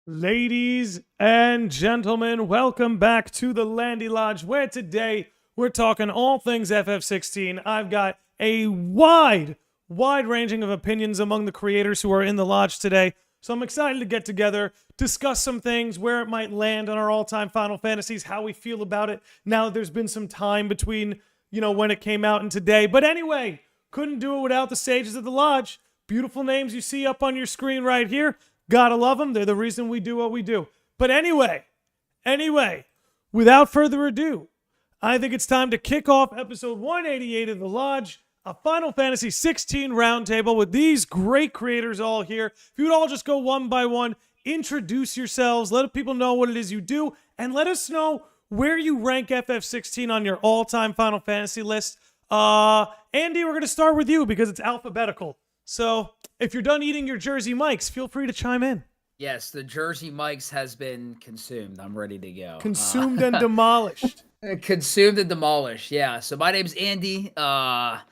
Ladies and gentlemen, welcome back to the Landy Lodge, where today we're talking all things FF16. I've got a wide ranging of opinions among the creators who are in the lodge today. So I'm excited to get together, discuss some things, where it might land on our all-time Final Fantasies, how we feel about it now that there's been some time between, when it came out and today. But anyway, couldn't do it without the sages of the lodge. Beautiful names you see up on your screen right here. Gotta love them. They're the reason we do what we do. But anyway, without further ado, I think it's time to kick off episode 188 of The Lodge, a Final Fantasy XVI roundtable with these great creators all here. If you would all just go one by one, introduce yourselves, let people know what it is you do, and let us know where you rank FF16 on your all-time Final Fantasy list. Andy, we're going to start with you because it's alphabetical. So, if you're done eating your Jersey Mike's, feel free to chime in. Yes, the Jersey Mike's has been consumed. I'm ready to go. Consumed and demolished. Consumed and demolished, yeah. So my name's Andy. Love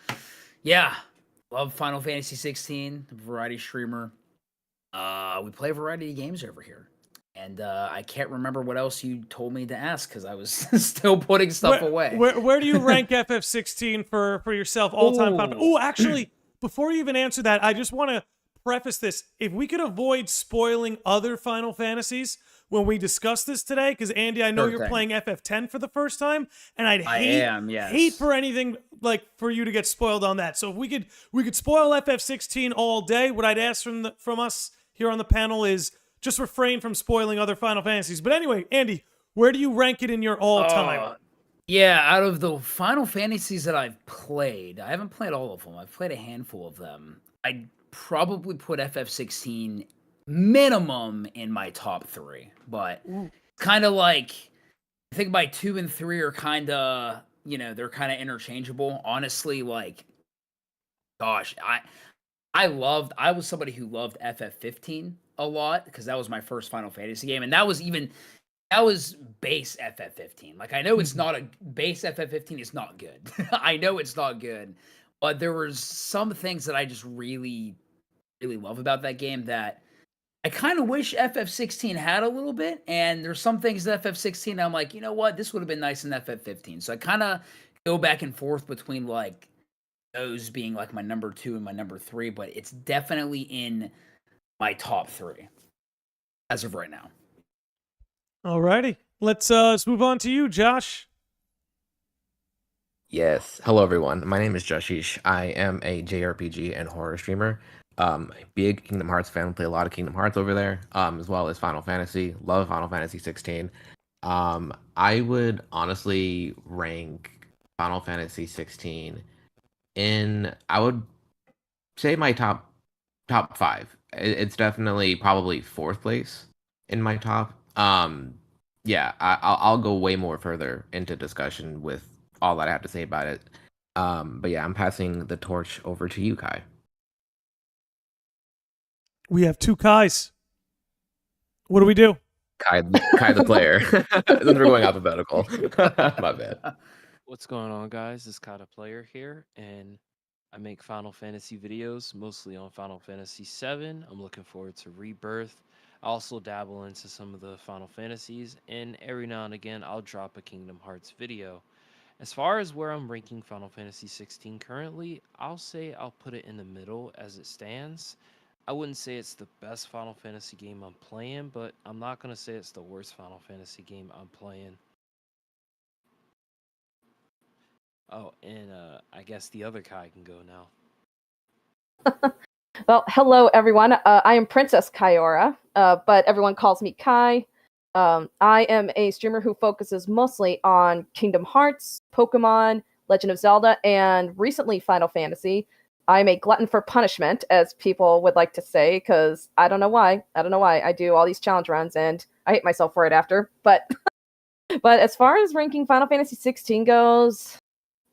Final Fantasy 16, variety streamer. We play a variety of games over here. And I can't remember what else you told me to ask because I was still putting stuff away. Where do you rank FF16 for yourself, all-time Final? Oh, actually... Before you even answer that, I just want to preface this. If we could avoid spoiling other Final Fantasies when we discuss this today, because Andy, I know you're playing FF10 for the first time, and I'd hate for anything like for you to get spoiled on that. So if we could spoil FF16 all day. What I'd ask from us here on the panel is just refrain from spoiling other Final Fantasies. But anyway, Andy, where do you rank it in your all-time? Yeah, out of the Final Fantasies that I've played, I haven't played all of them. I've played a handful of them. I'd probably put FF16 minimum in my top 3. But kind of like, I think my 2 and 3 are kind of, they're kind of interchangeable. Honestly, like, gosh, I was somebody who loved FF15 a lot because that was my first Final Fantasy game. And that was base FF15. Like, I know it's not a base FF15 is not good. I know it's not good, but there was some things that I just really, really love about that game that I kind of wish FF16 had a little bit. And there's some things in FF16 I'm like, you know what, this would have been nice in FF15. So I kind of go back and forth between like those being like my number 2 and my number 3, but it's definitely in my top 3 as of right now. Alrighty, let's move on to you, Josh. Yes. Hello, everyone. My name is Joshish. I am a JRPG and horror streamer. Big Kingdom Hearts fan. Play a lot of Kingdom Hearts over there, as well as Final Fantasy. Love Final Fantasy 16. I would honestly rank Final Fantasy 16 in, I would say, my top 5. It's definitely probably 4th place in my top. I'll go way more further into discussion with all that I have to say about it. But yeah, I'm passing the torch over to you, Kai. We have 2 Kais. What do we do? Kai the player. Since we're going alphabetical. My bad. What's going on, guys? It's Kai the player here, and I make Final Fantasy videos, mostly on Final Fantasy VII. I'm looking forward to Rebirth. I also dabble into some of the Final Fantasies, and every now and again, I'll drop a Kingdom Hearts video. As far as where I'm ranking Final Fantasy 16 currently, I'll say I'll put it in the middle as it stands. I wouldn't say it's the best Final Fantasy game I'm playing, but I'm not going to say it's the worst Final Fantasy game I'm playing. Oh, and I guess the other Kai can go now. Well, hello everyone. I am PrincessKaiora, but everyone calls me Kai. I am a streamer who focuses mostly on Kingdom Hearts, Pokemon, Legend of Zelda, and recently Final Fantasy. I'm a glutton for punishment, as people would like to say, because I don't know why. I do all these challenge runs, and I hate myself for it after. But as far as ranking Final Fantasy 16 goes,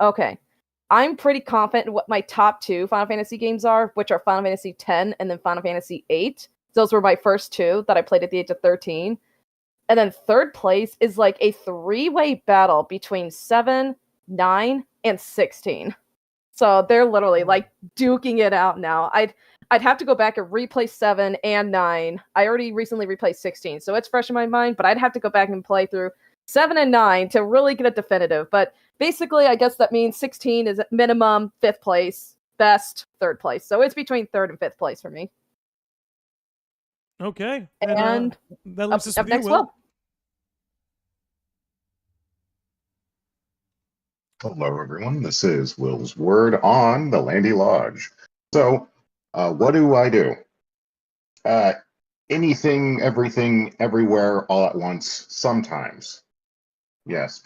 okay. I'm pretty confident in what my top 2 Final Fantasy games are, which are Final Fantasy X and then Final Fantasy VIII. Those were my first 2 that I played at the age of 13. And then 3rd place is like a 3-way battle between 7, 9, and 16. So they're literally like duking it out now. I'd have to go back and replay 7 and 9. I already recently replayed 16, so it's fresh in my mind, but I'd have to go back and play through 7 and 9 to really get it definitive. But basically, I guess that means 16 is at minimum 5th place, best 3rd place. So it's between 3rd and 5th place for me. Okay. And that leaves us up with you, next, Will. Hello, everyone. This is Will's Word on the Landy Lodge. So, what do I do? Anything, everything, everywhere, all at once, sometimes. Yes.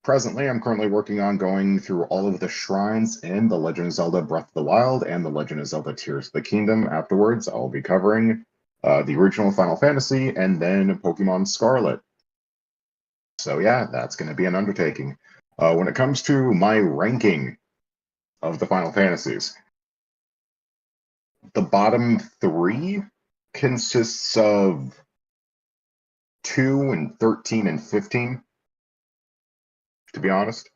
Presently, I'm currently working on going through all of the shrines in The Legend of Zelda Breath of the Wild and The Legend of Zelda Tears of the Kingdom. Afterwards, I'll be covering the original Final Fantasy and then Pokemon Scarlet. So yeah, that's going to be an undertaking. When it comes to my ranking of the Final Fantasies, the bottom 3 consists of 2 and 13 and 15, to be honest.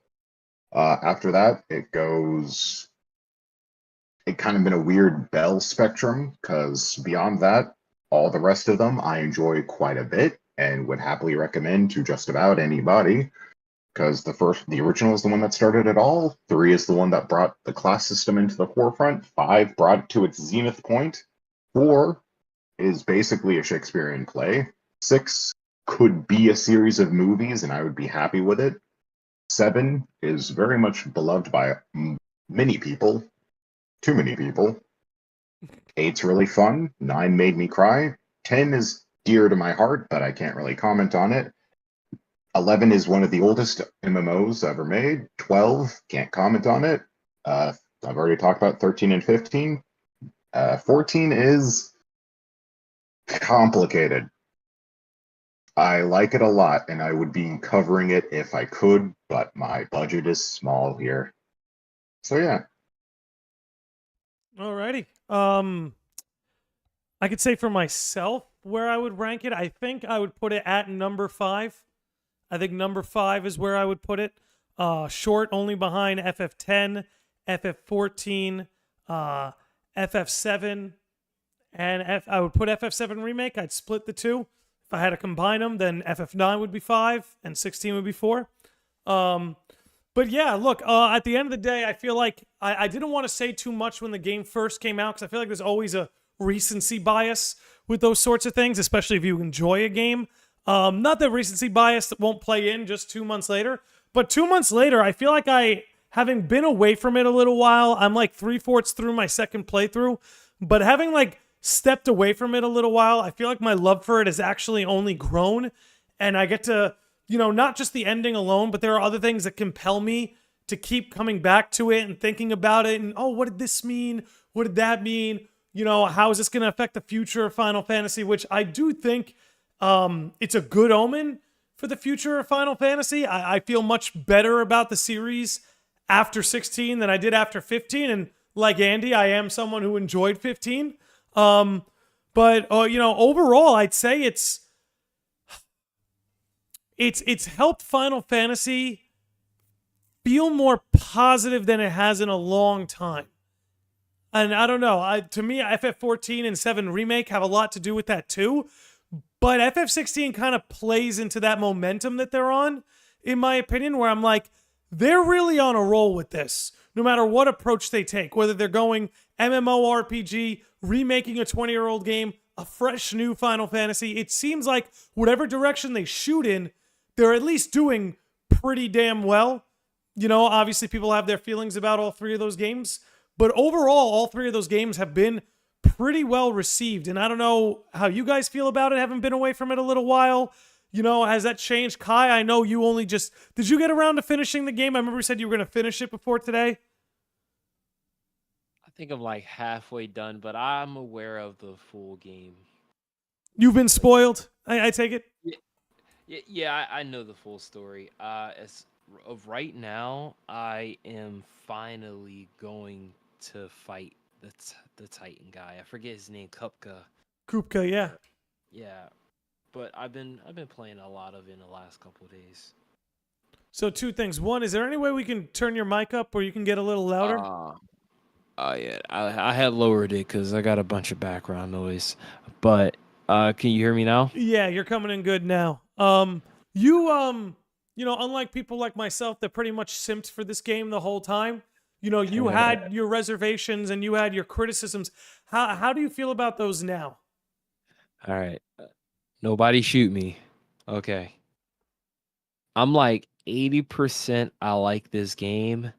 After that, it kind of in a weird bell spectrum, because beyond that, all the rest of them I enjoy quite a bit and would happily recommend to just about anybody. Because the original is the one that started it all. 3 is the one that brought the class system into the forefront. 5 brought it to its zenith point. 4 is basically a Shakespearean play. 6 could be a series of movies, and I would be happy with it. 7 is very much beloved by many people. Too many people. 8's really fun. 9 made me cry. 10 is dear to my heart, but I can't really comment on it. 11 is one of the oldest MMOs ever made. 12, can't comment on it. I've already talked about 13 and 15. 14 is complicated. I like it a lot, and I would be covering it if I could, but my budget is small here. So yeah. Alrighty. I could say for myself where I would rank it. I think I would put it at number 5. I think number 5 is where I would put it. Short only behind FF10, FF14, FF7, and I would put FF7 Remake. I'd split the two. If I had to combine them, then FF9 would be 5 and 16 would be 4. But yeah, look, at the end of the day, I feel like I didn't want to say too much when the game first came out because I feel like there's always a recency bias with those sorts of things, especially if you enjoy a game. Not that recency bias won't play in just 2 months later, but 2 months later, I feel like having been away from it a little while, I'm like 3/4 through my second playthrough, but having like stepped away from it a little while, I feel like my love for it has actually only grown, and I get to, not just the ending alone, but there are other things that compel me to keep coming back to it and thinking about it, and oh, what did this mean? What did that mean? How is this going to affect the future of Final Fantasy, which I do think it's a good omen for the future of Final Fantasy. I feel much better about the series after 16 than I did after 15. And like Andy, I am someone who enjoyed 15. But overall, I'd say it's helped Final Fantasy feel more positive than it has in a long time. And I don't know, to me, FF14 and 7 Remake have a lot to do with that too. But FF16 kind of plays into that momentum that they're on, in my opinion, where I'm like, they're really on a roll with this, no matter what approach they take, whether they're going MMORPG, remaking a 20-year-old game, a fresh new Final Fantasy. It seems like whatever direction they shoot in, they're at least doing pretty damn well. Obviously people have their feelings about all 3 of those games, but overall, all 3 of those games have been pretty well received. And I don't know how you guys feel about it. Haven't been away from it a little while. Has that changed? Kai, I know you only did you get around to finishing the game? I remember you said you were going to finish it before today. I think I'm like halfway done, but I'm aware of the full game. You've been spoiled, I take it? Yeah, I know the full story. As of right now, I am finally going to fight the Titan guy. I forget his name, Kupka, yeah. Yeah, but I've been playing a lot of it in the last couple of days. So two things. One, is there any way we can turn your mic up or you can get a little louder? Yeah, I had lowered it because I got a bunch of background noise. But can you hear me now? Yeah, you're coming in good now. Unlike people like myself that pretty much simped for this game the whole time, you had your reservations and you had your criticisms. How do you feel about those now? All right. Nobody shoot me. Okay. I'm like 80% I like this game,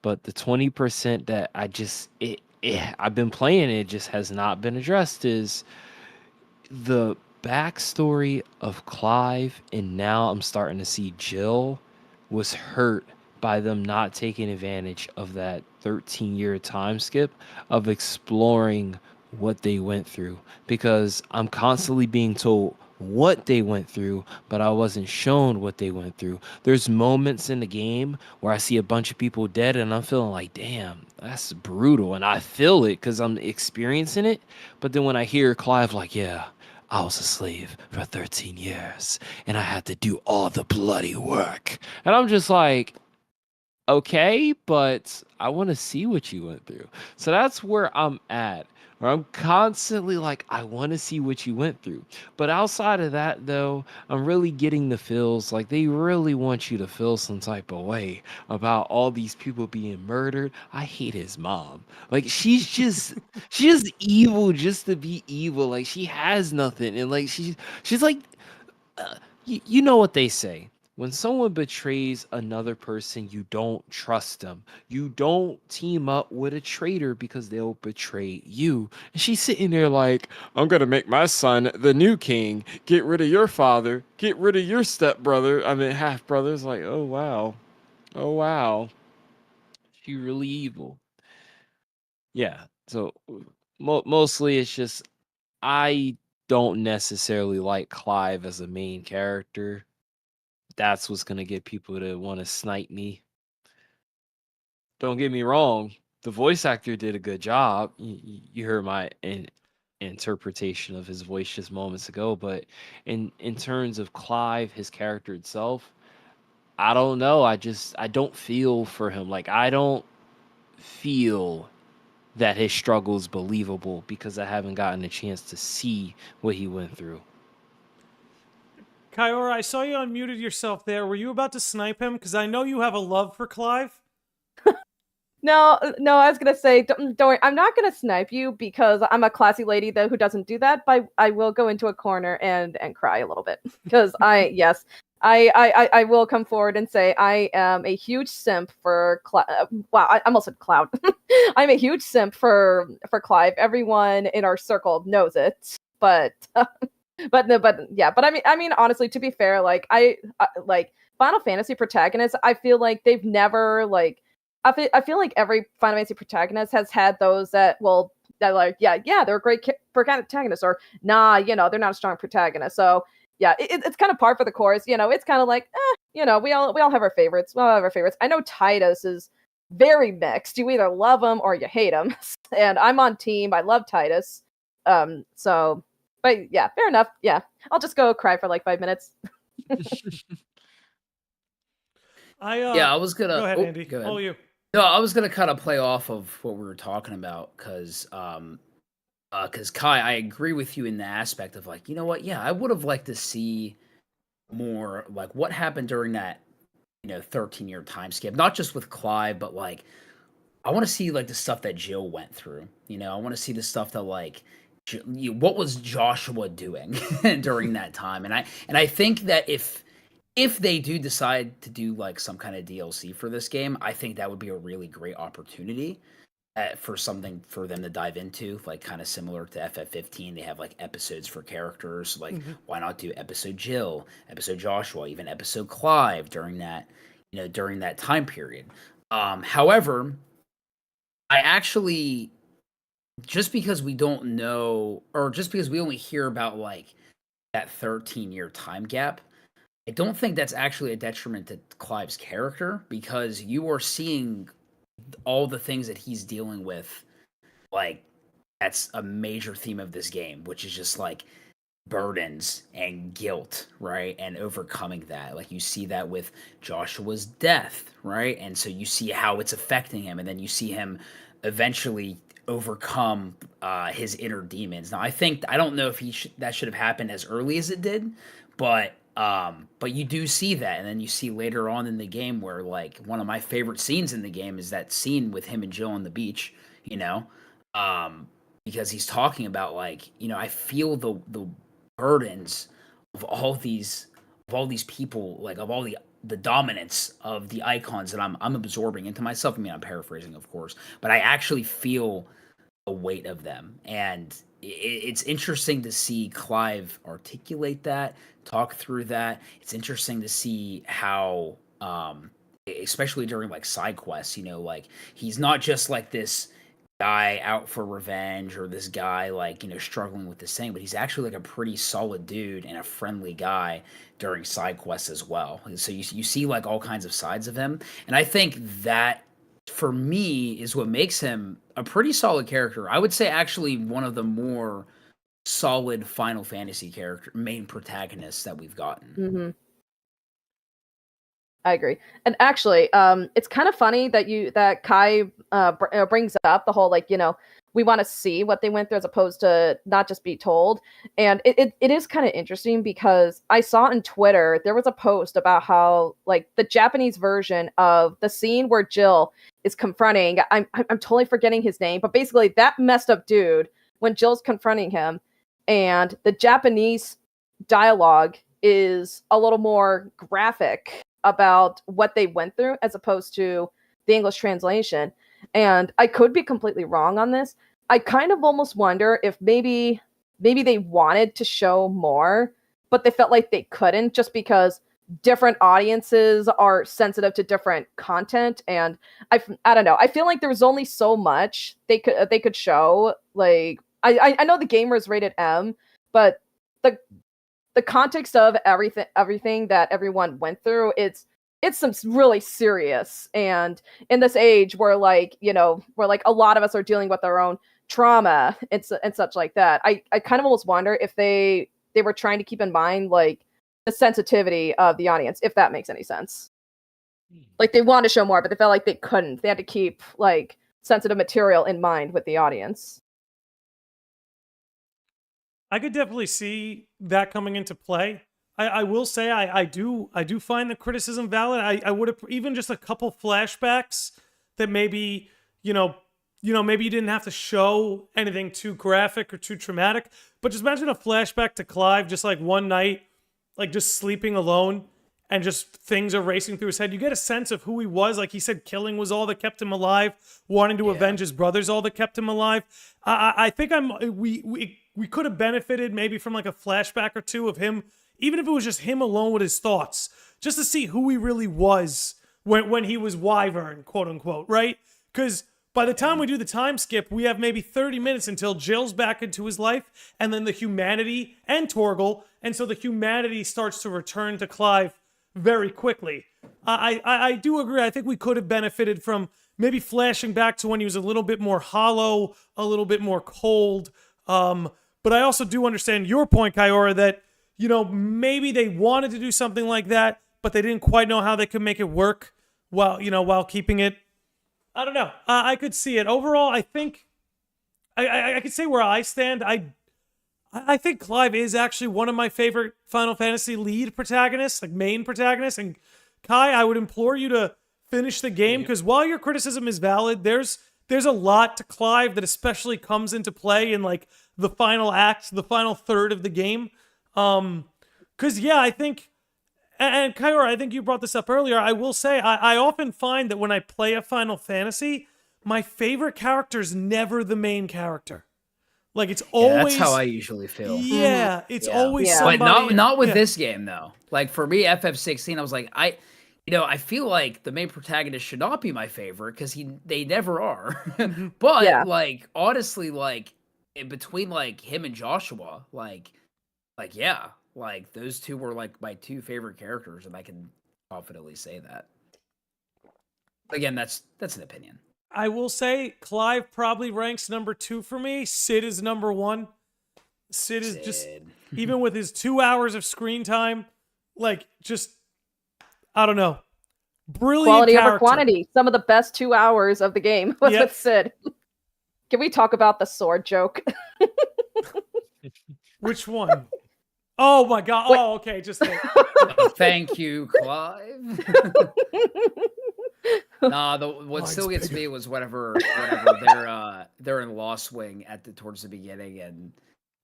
but the 20% that I've been playing it just has not been addressed is the backstory of Clive, and now I'm starting to see Jill was hurt by them not taking advantage of that 13-year time skip of exploring what they went through, because I'm constantly being told what they went through, but I wasn't shown what they went through. There's moments in the game where I see a bunch of people dead and I'm feeling like, damn, that's brutal. And I feel it because I'm experiencing it. But then when I hear Clive like, yeah, I was a slave for 13 years and I had to do all the bloody work. And I'm just like, okay, but I want to see what you went through. So that's where I'm at, where I'm constantly like, I want to see what you went through. But outside of that, though, I'm really getting the feels like they really want you to feel some type of way about all these people being murdered. I hate his mom. Like, she's just evil just to be evil. Like, she has nothing. And like, she's like, you know what they say. When someone betrays another person, you don't trust them. You don't team up with a traitor because they'll betray you. And she's sitting there like, I'm going to make my son the new king. Get rid of your father. Get rid of your stepbrother. I mean, half brothers. Like, oh, wow. Oh, wow. She really evil. Yeah. So mostly it's just, I don't necessarily like Clive as a main character. That's what's gonna get people to want to snipe me. Don't get me wrong, the voice actor did a good job. You heard my interpretation of his voice just moments ago, but in terms of Clive, his character itself, I don't know. I don't feel for him. Like, I don't feel that his struggle is believable because I haven't gotten a chance to see what he went through. Kaiora, I saw you unmuted yourself there. Were you about to snipe him? Because I know you have a love for Clive. No, I was gonna say, don't worry, I'm not gonna snipe you because I'm a classy lady who doesn't do that. But I will go into a corner and cry a little bit because I will come forward and say I am a huge simp for wow, I almost said Cloud. I'm a huge simp for Clive. Everyone in our circle knows it, but I mean, honestly, to be fair, like I like Final Fantasy protagonists, I feel like they've never like. I feel like every Final Fantasy protagonist has had those that like, yeah, they're a great protagonist, or nah, they're not a strong protagonist. So yeah, it's kind of par for the course. It's kind of like, we all have our favorites. I know Titus is very mixed. You either love him or you hate him, and I'm on team. I love Titus. So, but yeah, fair enough. Yeah, I'll just go cry for like 5 minutes. I was gonna go ahead, Andy. Go ahead. All you. No, I was gonna kind of play off of what we were talking about because Kai, I agree with you in the aspect of like, you know what? Yeah, I would have liked to see more like what happened during that 13-year time skip, not just with Clive, but like I want to see like the stuff that Jill went through. I want to see the stuff that like what was Joshua doing during that time, and I think that if they do decide to do like some kind of DLC for this game, I think that would be a really great opportunity for something for them to dive into, like kind of similar to FF15. They have like episodes for characters. Like, why not do episode Jill, episode Joshua, even episode Clive during that, during that time period. However, I actually, just because we don't know, or just because we only hear about like that 13-year time gap, I don't think that's actually a detriment to Clive's character, because you are seeing all the things that he's dealing with. Like, that's a major theme of this game, which is just like burdens and guilt, right? And overcoming that. Like you see that with Joshua's death, right? And so you see how it's affecting him, and then you see him eventually overcome his inner demons. Now, I don't know if that should have happened as early as it did, but you do see that, and then you see later on in the game where like one of my favorite scenes in the game is that scene with him and Jill on the beach, you know, because he's talking about like, you know, I feel the burdens of all these people, like of all the dominance of the icons that I'm absorbing into myself. I mean, I'm paraphrasing, of course, but I actually feel the weight of them, and it's interesting to see Clive articulate that, talk through that. It's interesting to see how, especially during like side quests, you know, like he's not just like this guy out for revenge or this guy like, you know, struggling with this thing, but he's actually like a pretty solid dude and a friendly guy during side quests as well. And so you see like all kinds of sides of him, and I think that for me is what makes him a pretty solid character. I would say actually one of the more solid Final Fantasy main protagonists that we've gotten. Mm-hmm. I agree. And actually, it's kind of funny that Kai brings up the whole, like, you know, we want to see what they went through as opposed to not just be told. And it is kind of interesting because I saw on Twitter, there was a post about how, like, the Japanese version of the scene where Jill is confronting, I'm totally forgetting his name, but basically that messed up dude, when Jill's confronting him, and the Japanese dialogue is a little more graphic about what they went through as opposed to the English translation. And I could be completely wrong on this. I kind of almost wonder if maybe they wanted to show more, but they felt like they couldn't just because different audiences are sensitive to different content. And I don't know. I feel like there was only so much they could show. Like I know the game was rated M, but the context of everything that everyone went through, it's some really serious. And in this age where, like, you know, where like a lot of us are dealing with our own trauma and such like that, I kind of almost wonder if they were trying to keep in mind like the sensitivity of the audience, if that makes any sense. Like they wanted to show more, but they felt like they couldn't. They had to keep like sensitive material in mind with the audience. I could definitely see that coming into play. I will say I do find the criticism valid. I would have even just a couple flashbacks that maybe, you know, maybe you didn't have to show anything too graphic or too traumatic, but just imagine a flashback to Clive just like one night, like just sleeping alone and just things are racing through his head. You get a sense of who he was. Like he said, killing was all that kept him alive. Wanting to avenge his brothers, all that kept him alive. I think we could have benefited maybe from like a flashback or two of him, even if it was just him alone with his thoughts, just to see who he really was when he was Wyvern, quote unquote, right? Because by the time we do the time skip, we have maybe 30 minutes until Jill's back into his life, and then the humanity and Torgal, and so the humanity starts to return to Clive very quickly. I do agree. I think we could have benefited from maybe flashing back to when he was a little bit more hollow, a little bit more cold. But I also do understand your point, Kaiora, that, you know, maybe they wanted to do something like that, but they didn't quite know how they could make it work while keeping it. I don't know. I could see it. Overall, I think I could say where I stand. I think Clive is actually one of my favorite Final Fantasy lead protagonists, like main protagonists. And Kai, I would implore you to finish the game, because while your criticism is valid, there's a lot to Clive that especially comes into play in like the final act, the final third of the game. Because I think, and Kaiora, I think you brought this up earlier. I will say I often find that when I play a Final Fantasy, my favorite character is never the main character. Like it's always, that's how I usually feel. Yeah, it's always But somebody. not with this game though. Like for me, FF16, I was like, I feel like the main protagonist should not be my favorite because they never are. But like honestly, like in between like him and Joshua, like those two were like my two favorite characters, and I can confidently say that. Again, that's an opinion. I will say Clive probably ranks number 2 for me. Sid is number 1. Sid is just, Sid. even with his 2 hours of screen time, like, just, I don't know. Brilliant Quality character. over quantity. Some of the best 2 hours of the game was Yep. with Sid. Can we talk about the sword joke? Which one? Oh my god. Wait. Oh, okay. Just think. Thank you, Clive. Nah, what Mine's still gets bigger. me was whenever they're in Lost Wing towards the beginning, and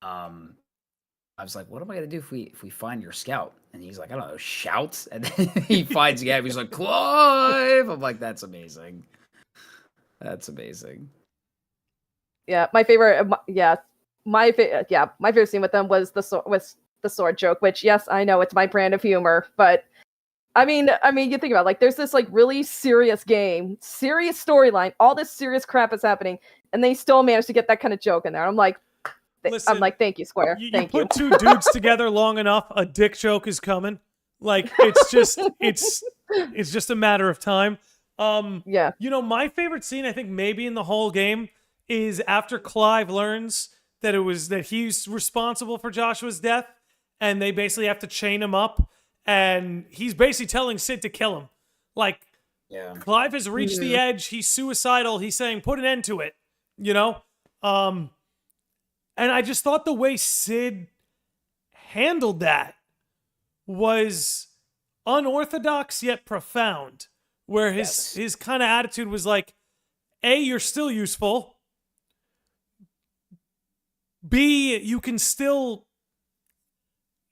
I was like, what am I gonna do if we find your scout? And he's like, I don't know, shout, and then he finds Gab. He's like, Clive. I'm like, that's amazing. That's amazing. Yeah, my favorite. My favorite scene with them was the sword joke. Which, yes, I know it's my brand of humor, but I mean, you think about it, like, there's this like really serious game, serious storyline, all this serious crap is happening, and they still managed to get that kind of joke in there. I'm like, Listen, thank you, Square. You Thank you. put two dudes together long enough, a dick joke is coming. Like, it's just it's just a matter of time. Yeah. You know, my favorite scene, I think maybe in the whole game, is after Clive learns that he's responsible for Joshua's death, and they basically have to chain him up, and he's basically telling Sid to kill him. Like, Yeah. Clive has reached the edge. He's suicidal. He's saying, put an end to it. You know? And I just thought the way Sid handled that was unorthodox yet profound. Where his kind of attitude was like, A, you're still useful. B, you can still...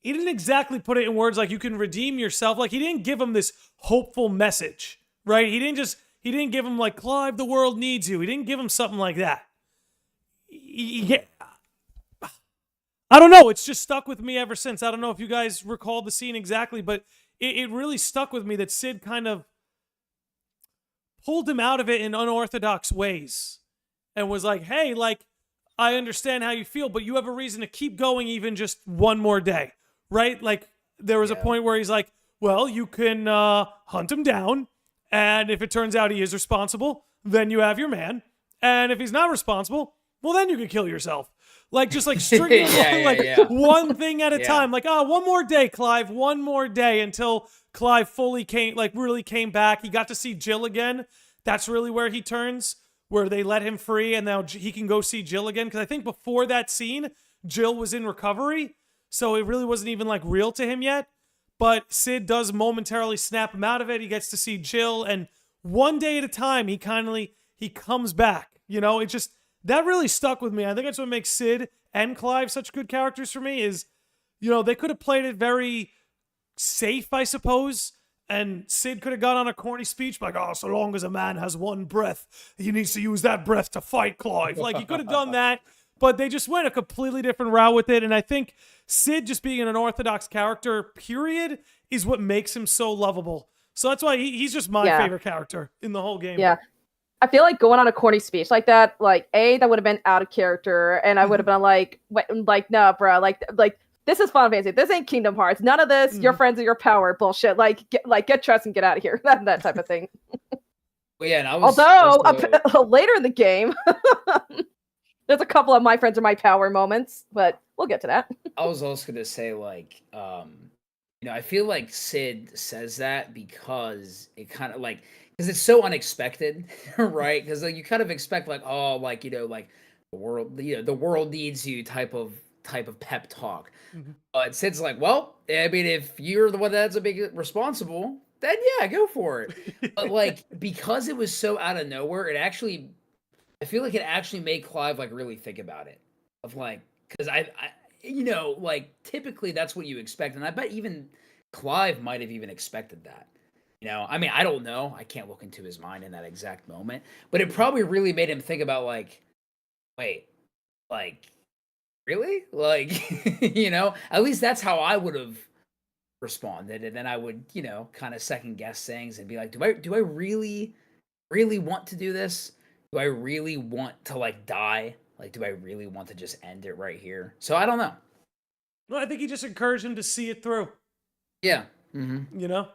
He didn't exactly put it in words like you can redeem yourself. Like, he didn't give him this hopeful message, right? He didn't give him like, Clive, the world needs you. He didn't give him something like that. I don't know. It's just stuck with me ever since. I don't know if you guys recall the scene exactly, but it really stuck with me that Sid kind of pulled him out of it in unorthodox ways and was like, hey, like, I understand how you feel, but you have a reason to keep going even just one more day, right? Like, there was a point where he's like, well, you can hunt him down, and if it turns out he is responsible, then you have your man, and if he's not responsible, well, then you can kill yourself. Like, just like strictly one thing at a time. Like, one more day, Clive, one more day until Clive really came back. He got to see Jill again. That's really where he turns, where they let him free, and now he can go see Jill again. Because I think before that scene, Jill was in recovery, so it really wasn't even like real to him yet. But Sid does momentarily snap him out of it. He gets to see Jill, and one day at a time, he comes back. You know, it just, that really stuck with me. I think that's what makes Sid and Clive such good characters for me is, you know, they could have played it very safe, I suppose. And Sid could have gone on a corny speech like, oh, so long as a man has one breath, he needs to use that breath to fight Clive. Like, he could have done that, but they just went a completely different route with it. And I think Sid just being an unorthodox character, period, is what makes him so lovable. So that's why he's just my favorite character in the whole game. Yeah. I feel like going on a corny speech like that, like, that would have been out of character, and I would have been like, nah, bro, like, this is Final Fantasy. This ain't Kingdom Hearts. None of this. Your friends are your power bullshit. Get trust and get out of here. that type of thing. Well, yeah, and I was Although later in the game, there's a couple of my friends are my power moments, but we'll get to that. I was also gonna say, like, you know, I feel like Sid says that because it kind of like, because it's so unexpected, right? Because like you kind of expect like, oh, like, you know, like the world needs you type of pep talk. But Sid's like, well, I mean, if you're the one that's a big responsible, then yeah, go for it. But like, because it was so out of nowhere, I feel like it actually made Clive like really think about it. Of like, because I you know, like typically that's what you expect, and I bet even Clive might have even expected that. You know, I mean, I don't know. I can't look into his mind in that exact moment, but it probably really made him think about like, wait, like, really? Like, you know, at least that's how I would have responded. And then I would, you know, kind of second guess things and be like, do I really want to do this? Do I really want to like die? Like, do I really want to just end it right here? So I don't know. No, I think he just encouraged him to see it through. Yeah. Mm-hmm. You know?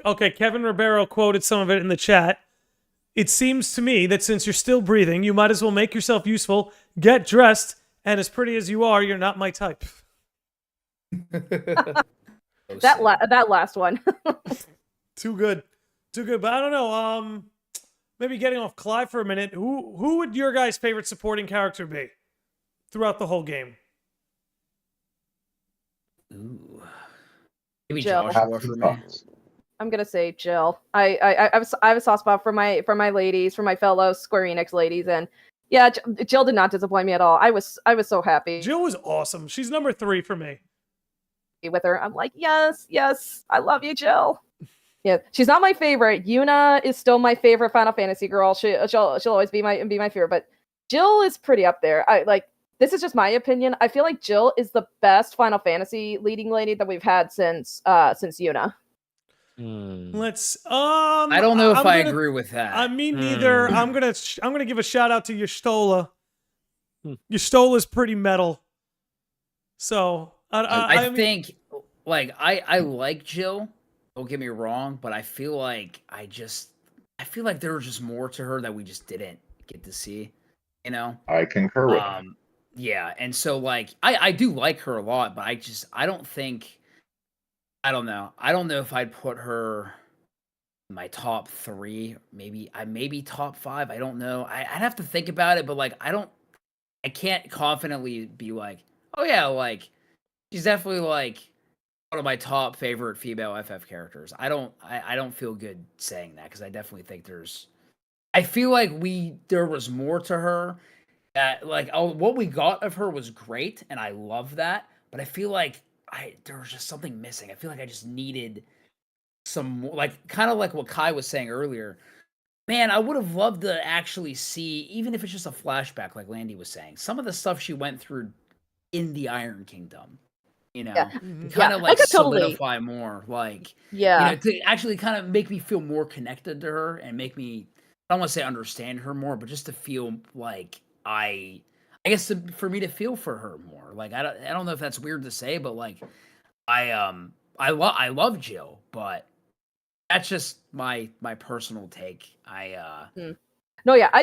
Okay, Kevin Ribeiro quoted some of it in the chat. It seems to me that since you're still breathing, you might as well make yourself useful, get dressed, And as pretty as you are, you're not my type. That last one. Too good. Too good. But I don't know. Maybe getting off Clive for a minute. Who would your guys' favorite supporting character be throughout the whole game? Ooh. Maybe Jill. Joshua for me. I'm gonna say Jill. I have a soft spot for my ladies, for my fellow Square Enix ladies, and yeah, Jill did not disappoint me at all. I was so happy Jill was awesome. She's number 3 for me. with her. I'm like, yes, I love you, Jill. Yeah, she's not my favorite. Yuna is still my favorite Final Fantasy girl. She'll always be my favorite, but Jill is pretty up there. This is just my opinion. I feel like Jill is the best Final Fantasy leading lady that we've had since Yuna. Let's I don't know if I agree with that. I mean neither. I'm gonna give a shout out to Y'shtola. Y'shtola's pretty metal. So I think like I like Jill. Don't get me wrong, but I feel like there was just more to her that we just didn't get to see. You know? I concur with yeah, and so like I do like her a lot, but I don't know. I don't know if I'd put her in my top 3. Maybe top 5. I don't know. I'd have to think about it, but like I can't confidently be like, oh yeah, like she's definitely like one of my top favorite female FF characters. I don't feel good saying that because I definitely think I feel like there was more to her. Like what we got of her was great, and I love that. But I feel like there was just something missing. I feel like I just needed some more, like kind of like what Kai was saying earlier. Man, I would have loved to actually see, even if it's just a flashback, like Landy was saying, some of the stuff she went through in the Iron Kingdom. You know, kind of like solidify more, like to actually kind of make me feel more connected to her and make me, I don't want to say understand her more, but just to feel like I guess for me to feel for her more. Like I don't know if that's weird to say, but like I love Jill, but that's just my personal take. No, I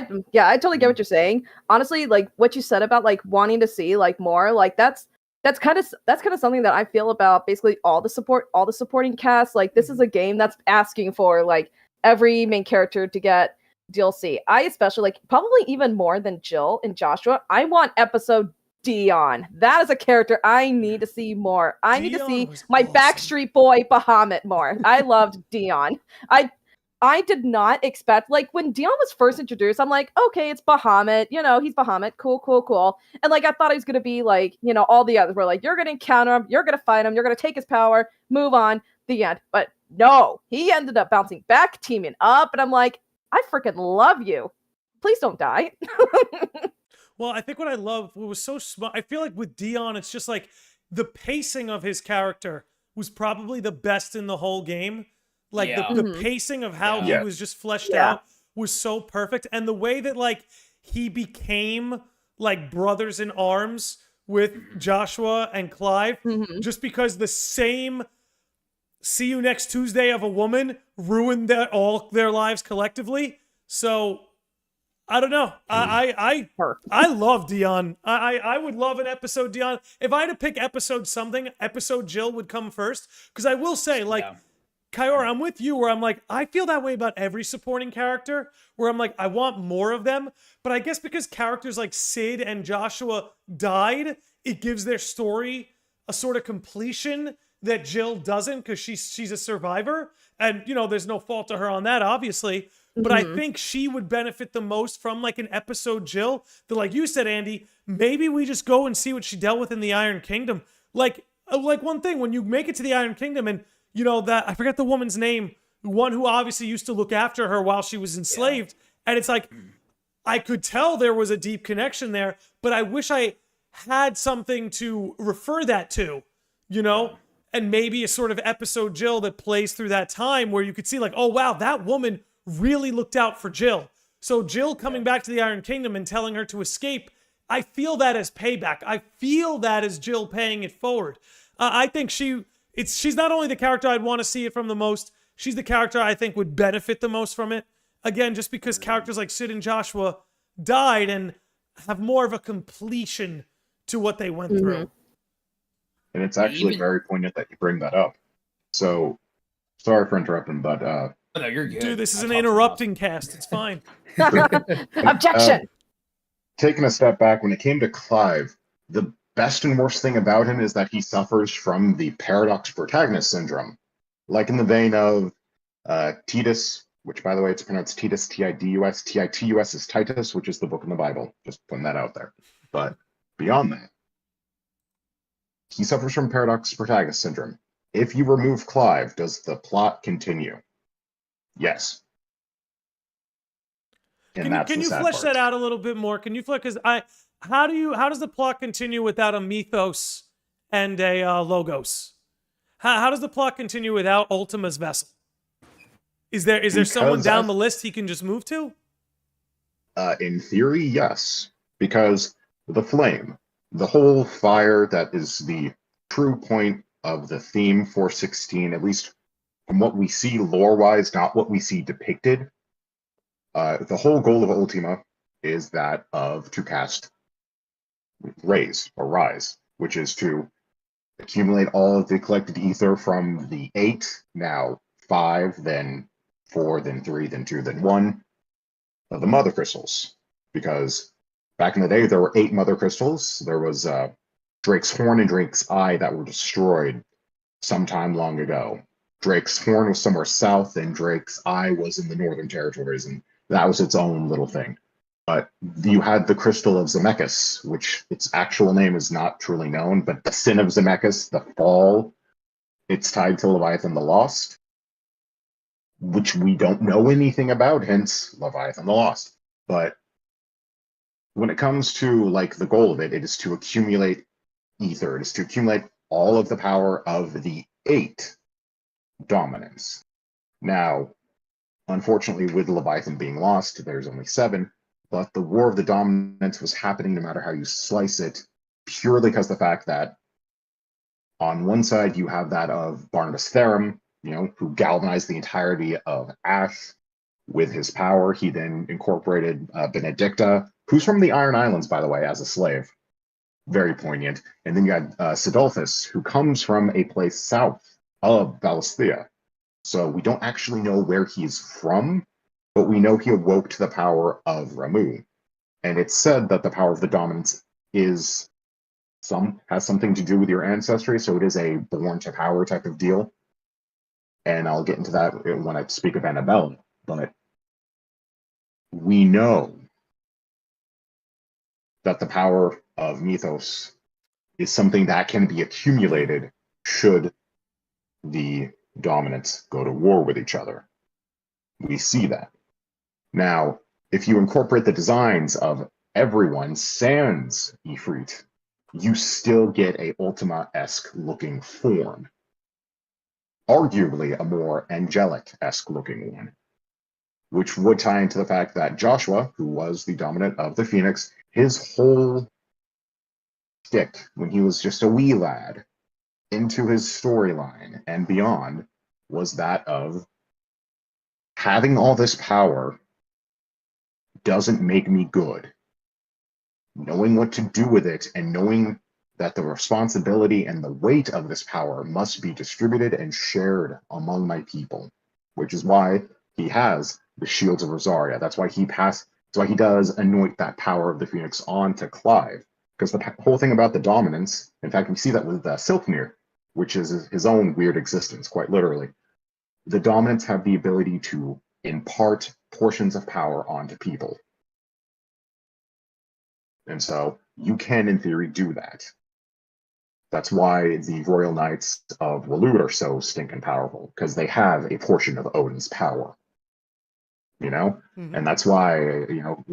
totally get what you're saying. Honestly, like what you said about like wanting to see like more, like that's kind of something that I feel about basically all the supporting cast. Like this is a game that's asking for like every main character to get DLC. I especially like probably even more than Jill and Joshua. I want episode Dion. That is a character I need to see more. I need to see my awesome Backstreet Boy Bahamut more. I loved Dion. I did not expect, like, when Dion was first introduced, I'm like, okay, it's Bahamut, he's Bahamut, cool. And, like, I thought he was gonna be, like, all the others were like, you're gonna encounter him, you're gonna fight him, you're gonna take his power, move on, the end. But no, he ended up bouncing back, teaming up, and I'm like, I freaking love you. Please don't die. Well, I think what I love, what was so smart, I feel like with Dion, it's just like the pacing of his character was probably the best in the whole game. Like the pacing of how he was just fleshed out was so perfect. And the way that like he became like brothers in arms with Joshua and Clive, just because the same see you next Tuesday of a woman ruined all their lives collectively. So I don't know. I love Dion. I would love an episode Dion. If I had to pick episode Jill would come first. Because I will say, like, Kaiora, I'm with you where I'm like, I feel that way about every supporting character, where I'm like, I want more of them. But I guess because characters like Sid and Joshua died, it gives their story a sort of completion that Jill doesn't, because she's a survivor. And, there's no fault to her on that, obviously. But I think she would benefit the most from like an episode Jill that, like you said, Andy, maybe we just go and see what she dealt with in the Iron Kingdom. Like one thing, when you make it to the Iron Kingdom and, that, I forget the woman's name, one who obviously used to look after her while she was enslaved. And it's like, I could tell there was a deep connection there, but I wish I had something to refer that to, and maybe a sort of episode Jill that plays through that time where you could see like, oh, wow, that woman really looked out for Jill. So Jill coming back to the Iron Kingdom and telling her to escape, I feel that as payback. I feel that as Jill paying it forward. I think she's not only the character I'd want to see it from the most, she's the character I think would benefit the most from it. Again, just because characters like Sid and Joshua died and have more of a completion to what they went Mhm. through. And it's actually Even- very poignant that you bring that up. So, sorry for interrupting, but Oh, no, you're good. Dude, this is I an talk too interrupting cast. It's fine. Objection. Taking a step back, when it came to Clive, the best and worst thing about him is that he suffers from the paradox protagonist syndrome, like in the vein of Titus, which, by the way, it's pronounced Titus, Tidus. Titus is Titus, which is the book in the Bible. Just putting that out there. But beyond that, he suffers from paradox protagonist syndrome. If you remove Clive, does the plot continue? Yes. And that's Can the you sad flesh part. that out a little bit more? Can you flesh, because how does the plot continue without a mythos and a logos? How does the plot continue without Ultima's vessel? Is there someone Because down the list he can just move to? In theory, yes, because the flame, the whole fire that is the true point of the theme for 16, at least from what we see lore-wise, not what we see depicted. The whole goal of Ultima is that of to cast rise, which is to accumulate all of the collected ether from the 8, now 5, then 4, then 3, then 2, then 1 of the mother crystals. Because back in the day, there were 8 mother crystals. There was Drake's Horn and Drake's Eye that were destroyed sometime long ago. Drake's Horn was somewhere south, and Drake's Eye was in the northern territories, and that was its own little thing. But you had the Crystal of Zemeckis, which its actual name is not truly known, but the Sin of Zemeckis, the Fall, it's tied to Leviathan the Lost, which we don't know anything about, hence Leviathan the Lost. But when it comes to like the goal of it, it is to accumulate ether. It is to accumulate all of the power of the 8 dominance. Now, unfortunately, with Leviathan being lost, there's only 7, but the War of the Dominance was happening no matter how you slice it, purely because the fact that on one side you have that of Barnabas Therum, who galvanized the entirety of Ash with his power. He then incorporated Benedicta, who's from the Iron Islands, by the way, as a slave. Very poignant. And then you had Sidolphus, who comes from a place south of Valisthea. So we don't actually know where he's from, but we know he awoke to the power of Ramu. And it's said that the power of the dominance has something to do with your ancestry, so it is a born to power type of deal. And I'll get into that when I speak of Annabella. But we know that the power of mythos is something that can be accumulated should the dominants go to war with each other. We see that. Now, if you incorporate the designs of everyone sans Ifrit, you still get a Ultima-esque looking form. Arguably a more angelic-esque looking one, which would tie into the fact that Joshua, who was the dominant of the Phoenix, his whole shtick when he was just a wee lad into his storyline and beyond was that of having all this power doesn't make me good. Knowing what to do with it and knowing that the responsibility and the weight of this power must be distributed and shared among my people, which is why he has the Shields of Rosaria. That's why that's why he does anoint that power of the Phoenix onto Clive. Because the whole thing about the dominance, in fact, we see that with Silknir, which is his own weird existence, quite literally. The dominants have the ability to impart portions of power onto people. And so you can, in theory, do that. That's why the Royal Knights of Waloed are so stinking powerful, because they have a portion of Odin's power. Mm-hmm. And that's why,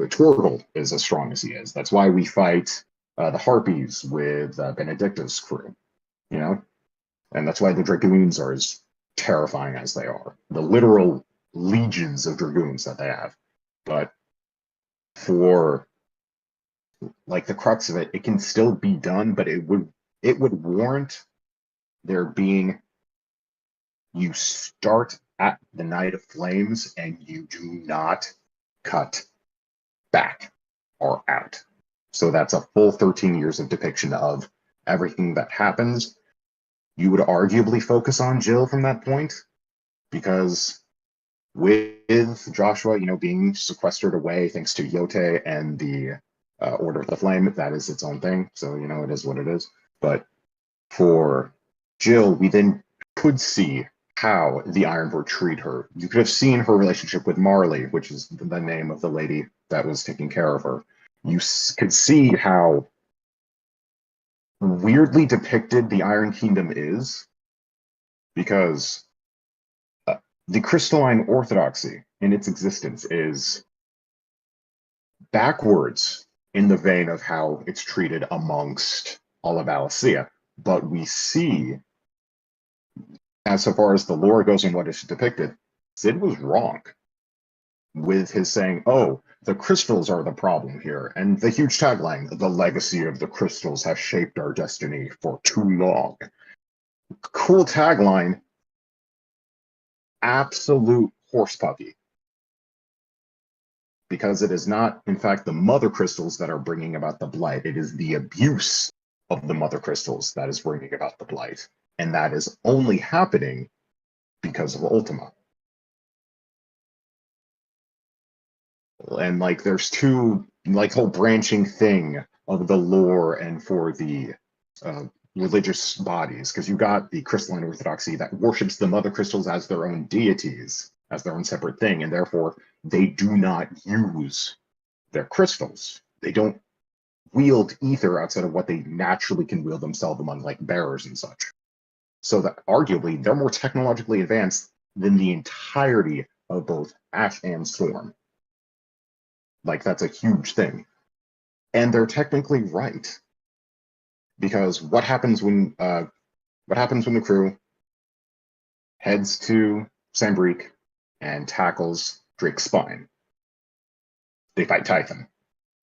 Torgal is as strong as he is. That's why we fight the Harpies with Benedicta's crew, And that's why the Dragoons are as terrifying as they are. The literal legions of Dragoons that they have. But for like the crux of it, it can still be done, but it would warrant there being, you start at the Night of Flames and you do not cut back or out. So that's a full 13 years of depiction of everything that happens. You would arguably focus on Jill from that point, because with Joshua, being sequestered away thanks to Yote and the Order of the Flame, that is its own thing. So, it is what it is. But for Jill, we then could see how the Ironborn treat her. You could have seen her relationship with Marley, which is the name of the lady that was taking care of her. You could see how weirdly depicted the Iron Kingdom is, because the crystalline orthodoxy in its existence is backwards in the vein of how it's treated amongst all of Alicia. But we see, as so far as the lore goes and what is depicted, Sid was wrong with his saying, oh, the crystals are the problem here. And the huge tagline, the legacy of the crystals has shaped our destiny for too long. Cool tagline, absolute horse puppy. Because it is not, in fact, the mother crystals that are bringing about the blight. It is the abuse of the mother crystals that is bringing about the blight. And that is only happening because of Ultima. And there's two whole branching thing of the lore and for the religious bodies, because you got the crystalline orthodoxy that worships the mother crystals as their own deities, as their own separate thing, and therefore they do not use their crystals. They don't wield ether outside of what they naturally can wield themselves among bearers and such. So that arguably they're more technologically advanced than the entirety of both Ash and Storm. That's a huge thing. And they're technically right. Because what happens when the crew heads to Sambrique and tackles Drake's spine? They fight Typhon.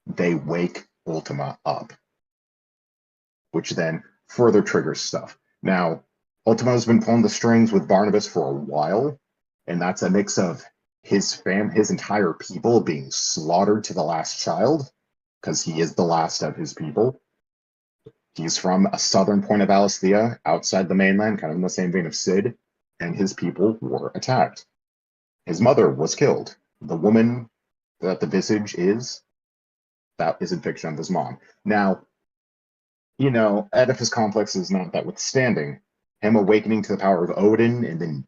They wake Ultima up, which then further triggers stuff. Now, Ultima has been pulling the strings with Barnabas for a while, and that's a mix of his entire people being slaughtered to the last child, because he is the last of his people. He's from a southern point of Alisthea, outside the mainland, kind of in the same vein of Sid, and his people were attacked. His mother was killed. The woman that the visage is, that is in fiction of his mom. Now, Oedipus complex is not that withstanding. Him awakening to the power of Odin and then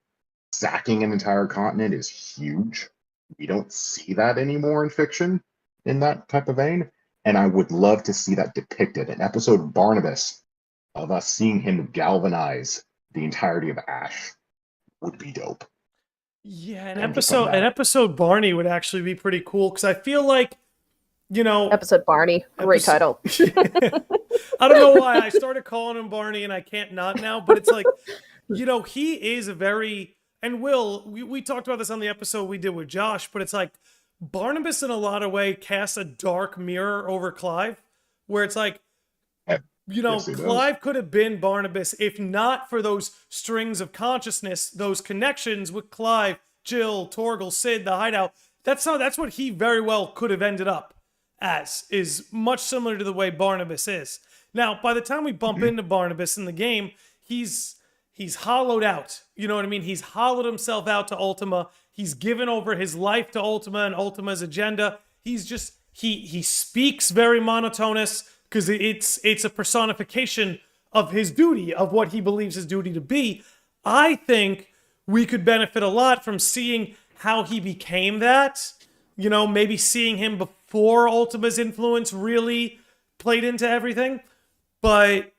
sacking an entire continent is huge. We don't see that anymore in fiction in that type of vein. And I would love to see that depicted. An episode Barnabas of us seeing him galvanize the entirety of Ash would be dope. Yeah, an episode Barney would actually be pretty cool, because I feel like, Episode Barney. Great title. I don't know why I started calling him Barney and I can't not now, but it's he is a very, and we talked about this on the episode we did with Josh, but it's Barnabas in a lot of ways casts a dark mirror over Clive, where it's Yes, Clive could have been Barnabas if not for those strings of consciousness, those connections with Clive, Jill, Torgal, Sid, the Hideout. That's what he very well could have ended up as, is much similar to the way Barnabas is. Now, by the time we bump into Barnabas in the game, he's hollowed out. You know what I mean? He's hollowed himself out to Ultima. He's given over his life to Ultima and Ultima's agenda. He's just, he speaks very monotonous, because it's a personification of his duty, of what he believes his duty to be. I think we could benefit a lot from seeing how he became that. Maybe seeing him before Ultima's influence really played into everything. But,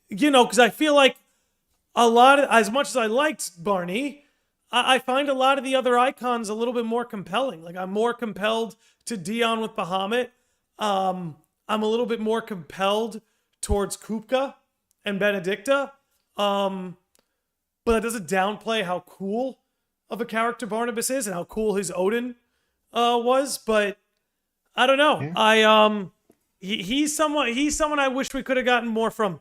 because I feel like as much as I liked Barney, I find a lot of the other icons a little bit more compelling. I'm more compelled to Dion with Bahamut. I'm a little bit more compelled towards Kupka and Benedicta. But that doesn't downplay how cool of a character Barnabas is and how cool his Odin was. But I don't know. Yeah. He's someone I wish we could have gotten more from,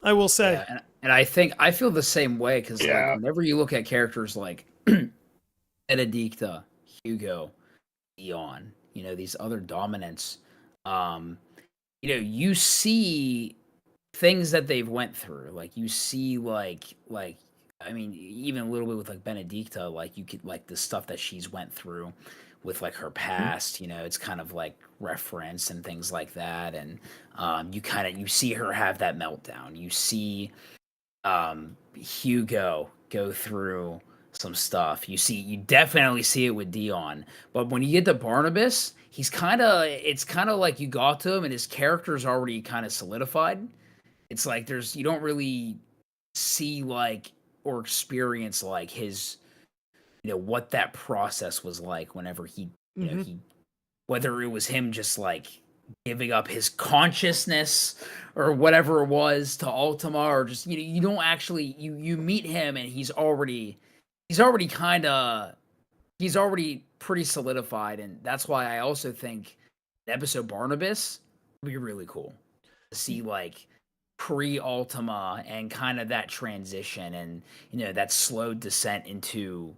I will say. Yeah, and I feel the same way, because whenever you look at characters like Benedicta, Hugo, Dion, these other dominants, you see things that they've went through. Like you see I mean, even a little bit with like Benedicta, like you could like the stuff that she's went through with like her past, it's kind of like reference and things like that. And you see her have that meltdown. You see Hugo go through some stuff. You definitely see it with Dion. But when you get to Barnabas, it's kind of like you got to him and his character's already kind of solidified. It's like you don't really see like or experience like his, what that process was like whenever he, whether it was him just like giving up his consciousness or whatever it was to Ultima, or just you don't actually you meet him and he's already pretty solidified. And that's why I also think the episode Barnabas would be really cool to see like pre-Ultima and kind of that transition and that slow descent into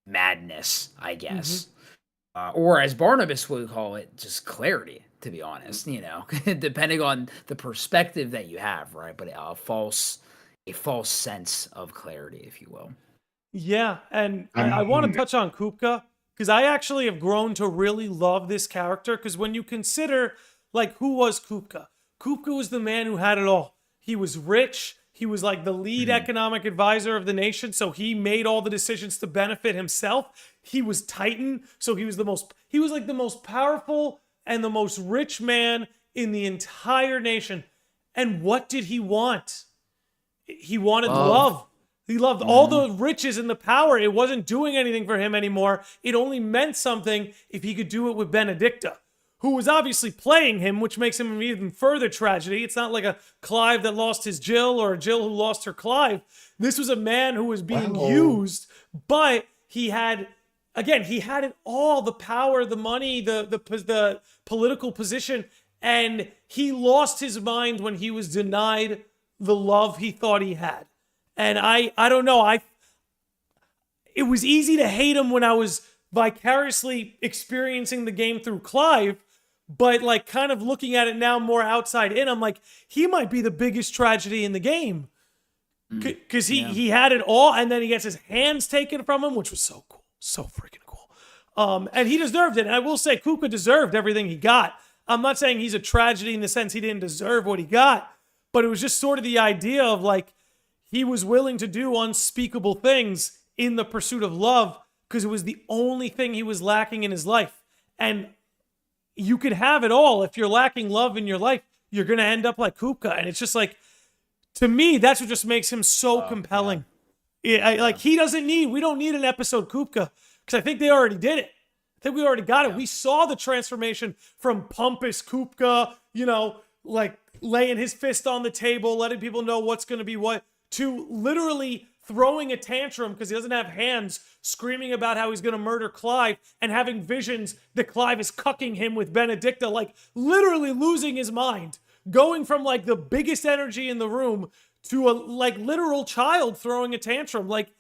madness, I guess. Or as Barnabas would call it, just clarity, to be honest, depending on the perspective that you have, right? But a false sense of clarity, if you will. Yeah, and I want to touch on Kupka, because I actually have grown to really love this character, because when you consider, like, who was Kupka? Kupka was the man who had it all. He was rich. He was like the lead economic advisor of the nation, so he made all the decisions to benefit himself. He was Titan, so he was like the most powerful and the most rich man in the entire nation. And what did he want? He wanted love. He loved all the riches and the power. It wasn't doing anything for him anymore. It only meant something if he could do it with Benedicta, who was obviously playing him, which makes him an even further tragedy. It's not like a Clive that lost his Jill or a Jill who lost her Clive. This was a man who was being used, but he had it all, the power, the money, the political position, and he lost his mind when he was denied the love he thought he had. And I don't know, it was easy to hate him when I was vicariously experiencing the game through Clive, but like kind of looking at it now more outside in, I'm like, he might be the biggest tragedy in the game. Because he had it all, and then he gets his hands taken from him, which was so cool. So freaking cool. And he deserved it. And I will say Kupka deserved everything he got. I'm not saying he's a tragedy in the sense he didn't deserve what he got, but it was just sort of the idea of like, he was willing to do unspeakable things in the pursuit of love because it was the only thing he was lacking in his life. And you could have it all. If you're lacking love in your life, you're going to end up like Kupka. And it's just like, to me, that's what just makes him so compelling. Yeah. We don't need an episode Kupka, because I think they already did it. I think we already got it. We saw the transformation from pompous Kupka, like laying his fist on the table, letting people know what's going to be what, to literally throwing a tantrum because he doesn't have hands, screaming about how he's going to murder Clive, and having visions that Clive is cucking him with Benedicta, like literally losing his mind, going from like the biggest energy in the room to a like literal child throwing a tantrum. Like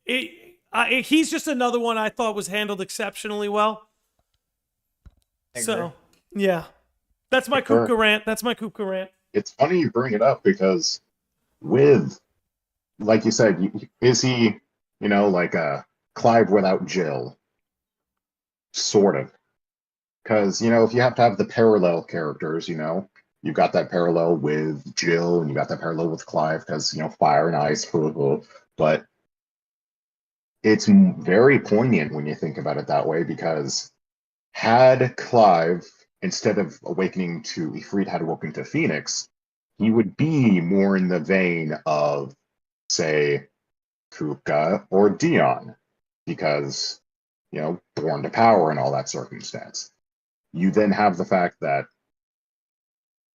he's just another one I thought was handled exceptionally well. So yeah, that's my Kupka rant. It's funny you bring it up because with, like you said, is he, like a Clive without Jill? Sort of. Because, if you have to have the parallel characters, you've got that parallel with Jill and you got that parallel with Clive because, fire and ice, but it's very poignant when you think about it that way, because had Clive, instead of awakening to Ifrit, had awoken to Phoenix, he would be more in the vein of, say, Kupka or Dion, because, born to power and all that circumstance. You then have the fact that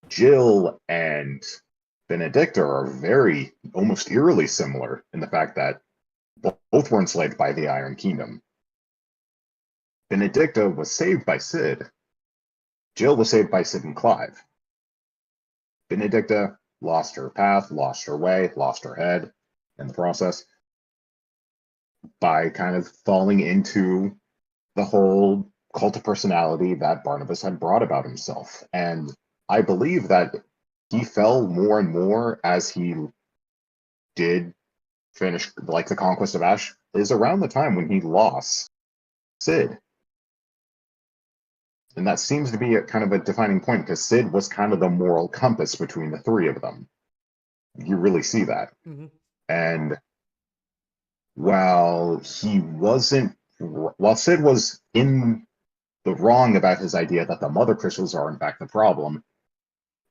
Jill and Benedicta are very, almost eerily similar in the fact that both were enslaved by the Iron Kingdom. Benedicta was saved by Sid. Jill was saved by Sid and Clive. Benedicta lost her path, lost her way, lost her head in the process by kind of falling into the whole cult of personality that Barnabas had brought about himself. And I believe that he fell more and more as he did finish, like the Conquest of Ash, is around the time when he lost Sid. And that seems to be a kind of a defining point, because Sid was kind of the moral compass between the three of them. You really see that. Mhm. And while Sid was in the wrong about his idea that the mother crystals are in fact the problem,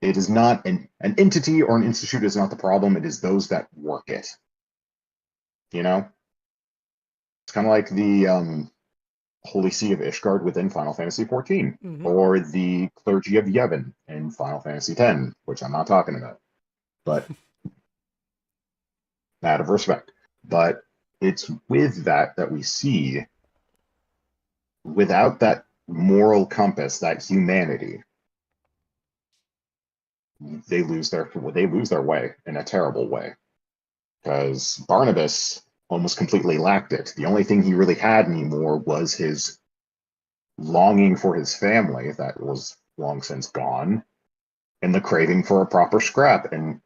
it is not an entity or an institute is not the problem, it is those that work it. You know? It's kind of like the Holy See of Ishgard within Final Fantasy XIV, or the Clergy of Yevon in Final Fantasy X, which I'm not talking about, but out of respect. But it's with that we see, without that moral compass, that humanity, they lose their way in a terrible way. Because Barnabas almost completely lacked it. The only thing he really had anymore was his longing for his family that was long since gone, and the craving for a proper scrap, and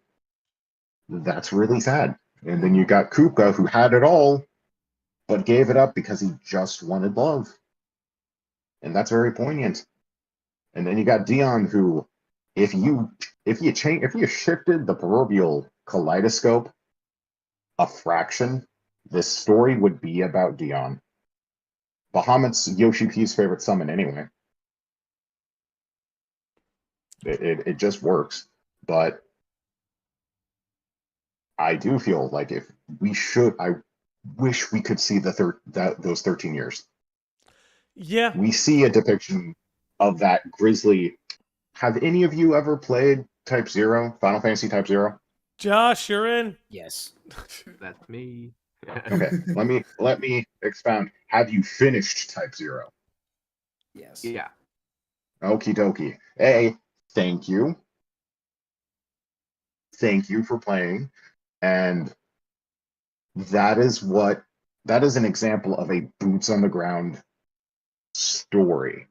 that's really sad. And then you got Kupka, who had it all, but gave it up because he just wanted love. And that's very poignant. And then you got Dion, who, if you shifted the proverbial kaleidoscope a fraction, this story would be about Dion. Bahamut's Yoshi P's favorite summon anyway. It just works. But I do feel like I wish we could see those 13 years. Yeah. We see a depiction of that grisly. Have any of you ever played Type 0, Final Fantasy Type 0? Josh, you're in. Yes. That's me. Okay, let me expound. Have you finished Type 0? Yes. Yeah. Okie dokie. Hey, thank you. Thank you for playing. And that is an example of a boots on the ground story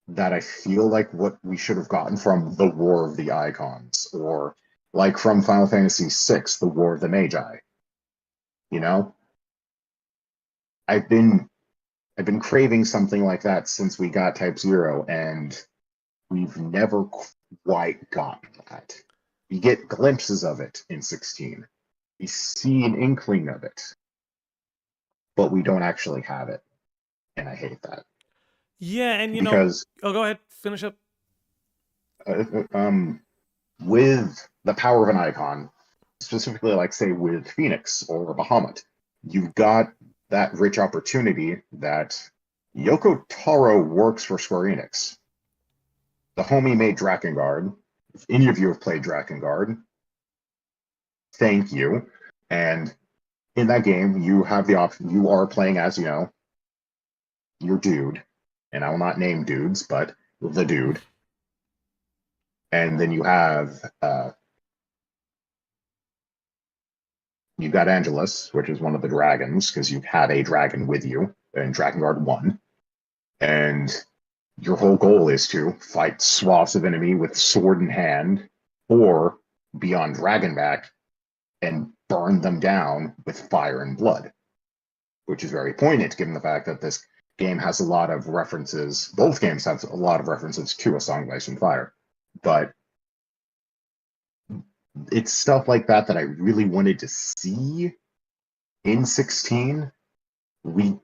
that I feel like what we should have gotten from the War of the Icons, or like from Final Fantasy VI, the War of the Magi. You know? I've been craving something like that since we got Type 0, and we've never quite gotten that. We get glimpses of it in 16. We see an inkling of it, but we don't actually have it. And I hate that. Yeah, and because, go ahead, finish up. With the power of an icon, specifically, like, say, with Phoenix or Bahamut, you've got that rich opportunity that Yoko Taro works for Square Enix. The homie made Drakengard. If any of you have played Drakengard, thank you. And in that game, you have the option. You are playing as, your dude. And I will not name dudes, but the dude. And then you have you've got Angelus, which is one of the dragons, because you've had a dragon with you in Drakengard 1. And your whole goal is to fight swaths of enemy with sword in hand, or be on Dragonback and burn them down with fire and blood, which is very poignant given the fact that this game has a lot of references. Both games have a lot of references to A Song of Ice and Fire, but it's stuff like that that I really wanted to see in 16. You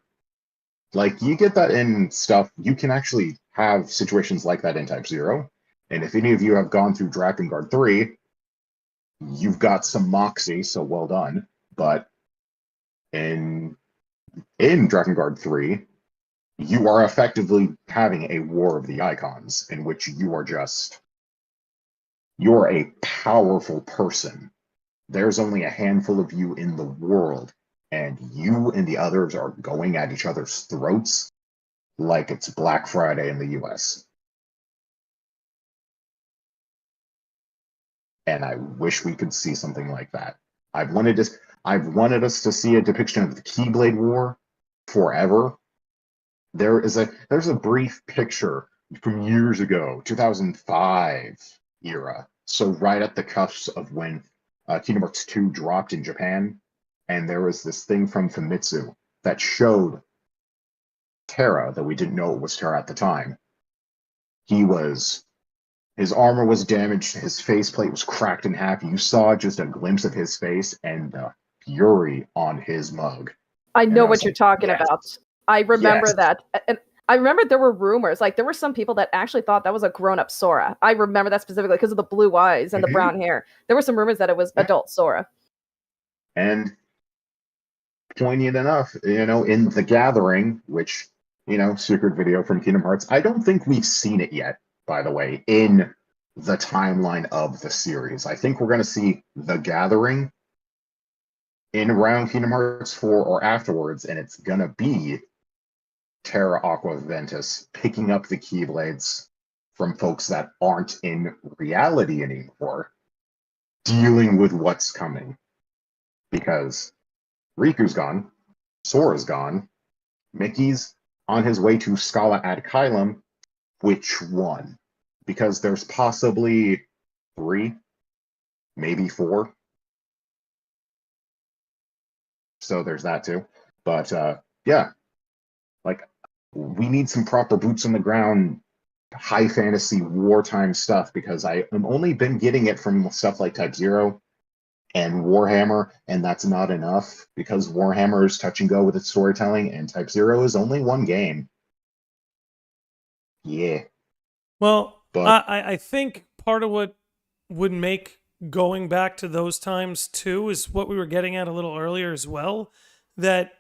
get that in stuff. You can actually have situations like that in Type 0. And if any of you have gone through Drakengard 3, you've got some moxie, so well done. But in Drakengard 3, you are effectively having a War of the Icons, in which you're a powerful person. There's only a handful of you in the world, and you and the others are going at each other's throats like it's Black Friday in the US. And I wish we could see something like that. I've wanted us to see a depiction of the Keyblade War forever, there's a brief picture from years ago, 2005 era. So right at the cusp of when Kingdom Hearts 2 dropped in Japan, and there was this thing from Famitsu that showed Terra that we didn't know it was Terra at the time. His armor was damaged, his faceplate was cracked in half. You saw just a glimpse of his face and the fury on his mug. I know I what was you're like, talking yes. about. I remember Yes. that. And I remember there were rumors, like there were some people that actually thought that was a grown-up Sora. I remember that specifically because of the blue eyes and the Mhm. brown hair. There were some rumors that it was Yeah. adult Sora. And poignant enough, in The Gathering, which, secret video from Kingdom Hearts, I don't think we've seen it yet, by the way, in the timeline of the series. I think we're going to see The Gathering in around Kingdom Hearts 4 or afterwards, and it's going to be Terra Aqua Ventus picking up the Keyblades from folks that aren't in reality anymore, dealing with what's coming. Because Riku's gone, Sora's gone, Mickey's on his way to Scala ad Kylum. Which one? Because there's possibly 3, maybe 4. So there's that too. But yeah, like we need some proper boots on the ground, high fantasy wartime stuff, because I am only been getting it from stuff like Type 0 and Warhammer, and that's not enough because Warhammer is touch and go with its storytelling, and Type 0 is only one game. Yeah. Well, But I think part of what would make going back to those times too is what we were getting at a little earlier as well. That,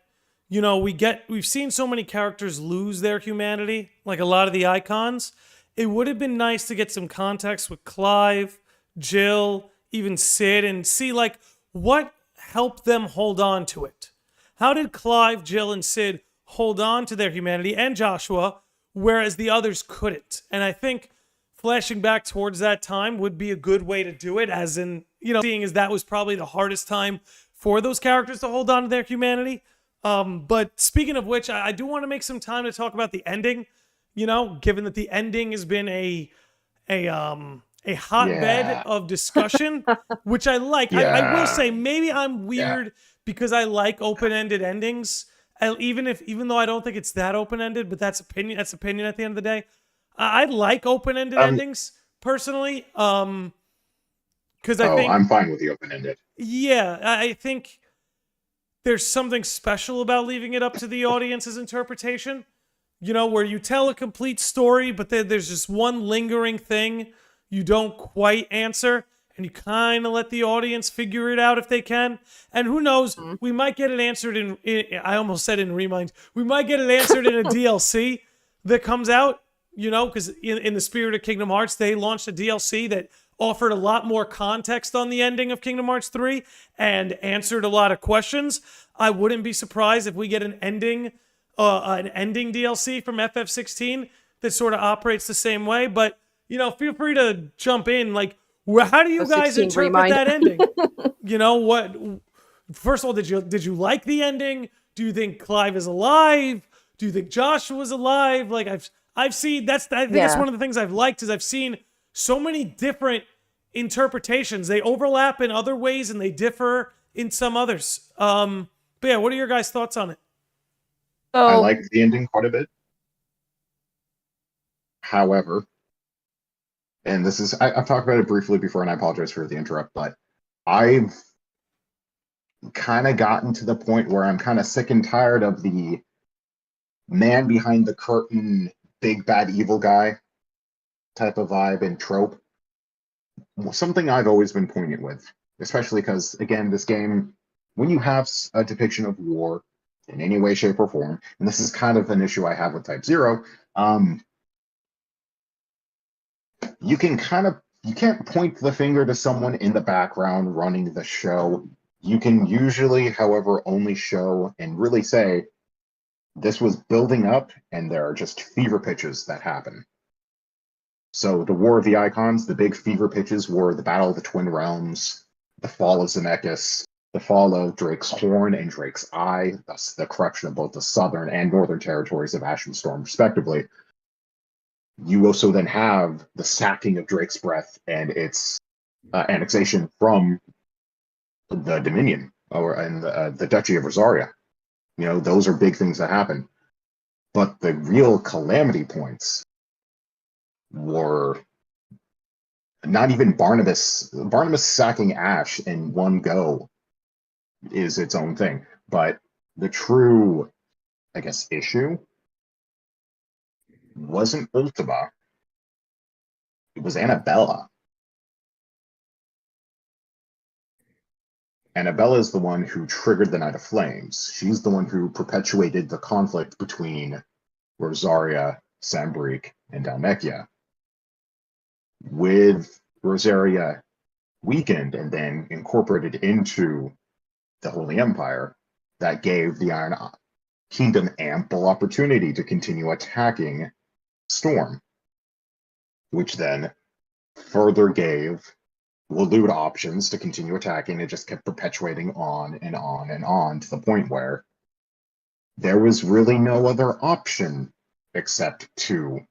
we've seen so many characters lose their humanity, like a lot of the icons. It would have been nice to get some context with Clive, Jill, even Sid, and see like what helped them hold on to it. How did Clive, Jill, and Sid hold on to their humanity, and Joshua, whereas the others couldn't? And I think flashing back towards that time would be a good way to do it, as in, seeing as that was probably the hardest time for those characters to hold on to their humanity. But speaking of which, I do want to make some time to talk about the ending, given that the ending has been a hotbed Yeah. of discussion, which I like. I Yeah. will say maybe I'm weird because I like open-ended endings. Even though I don't think it's that open-ended, but that's opinion. That's opinion at the end of the day. I like open-ended endings personally, because I think I'm fine with the open-ended. Yeah, I think there's something special about leaving it up to the audience's interpretation. Where you tell a complete story, but then there's just one lingering thing you don't quite answer, and you kind of let the audience figure it out if they can. And who knows, we might get it answered in I almost said in Remind. We might get it answered in a DLC that comes out, because in the spirit of Kingdom Hearts, they launched a DLC that offered a lot more context on the ending of Kingdom Hearts 3 and answered a lot of questions. I wouldn't be surprised if we get an ending DLC from FF16 that sort of operates the same way. But, feel free to jump in. Like, how do you guys 16 interpret Remind. that ending? What? First of all, did you like the ending? Do you think Clive is alive? Do you think Joshua's alive? Like, I've seen I think that's one of the things I've liked is I've seen so many different interpretations. They overlap in other ways and they differ in some others. But yeah, what are your guys' thoughts on it? I So liked the ending quite a bit. However, and I've talked about it briefly before, and I apologize for the interrupt, but I've kind of gotten to the point where I'm kind of sick and tired of the man behind the curtain, big bad evil guy type of vibe and trope. Something I've always been poignant with, especially because, again, this game, when you have a depiction of war in any way, shape, or form, and this is kind of an issue I have with Type 0, you can't point the finger to someone in the background running the show. You can usually, however, only show and really say, this was building up, and there are just fever pitches that happen. So the War of the Icons, the big fever pitches were the Battle of the Twin Realms, the Fall of Zemeckis, the fall of Drake's Horn and Drake's Eye, thus the corruption of both the southern and northern territories of Ash and Storm, respectively. You also then have the sacking of Drake's Breath and its annexation from the Dominion and the Duchy of Rosaria. You know, those are big things that happen. But the real calamity points were not even Barnabas. Barnabas sacking Ash in one go is its own thing. But the true, I guess, issue wasn't Ultima. It was Annabella. Annabella is the one who triggered the Night of Flames. She's the one who perpetuated the conflict between Rosaria, Sambrique, and Dhalmekia. With Rosaria weakened and then incorporated into the Holy Empire, that gave the Iron Kingdom ample opportunity to continue attacking Storm, which then further gave Waloed options to continue attacking. It just kept perpetuating on and on and on to the point where there was really no other option except to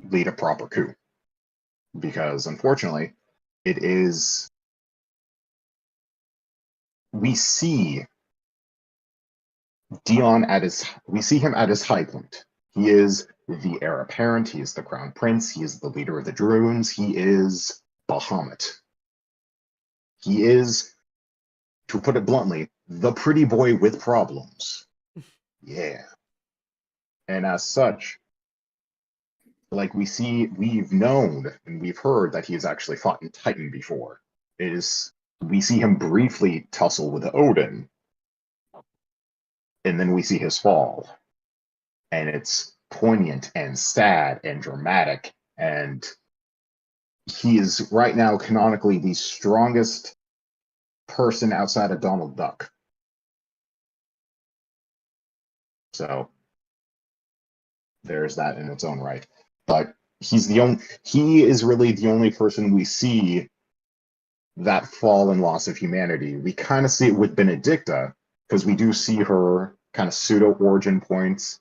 lead a proper coup. Because unfortunately, it is. We see Dion we see him at his high point. He is the heir apparent, he is the crown prince, he is the leader of the Druins, he is Bahamut. He is, to put it bluntly, the pretty boy with problems. Yeah. And as such, like we've known and we've heard that he has actually fought in Titan before. We see him briefly tussle with Odin, and then we see his fall. And it's poignant and sad and dramatic, and he is right now canonically the strongest person outside of Donald Duck. So there's that in its own right. But he is really the only person we see that fall and loss of humanity. We kind of see it with Benedicta, because we do see her kind of pseudo origin points.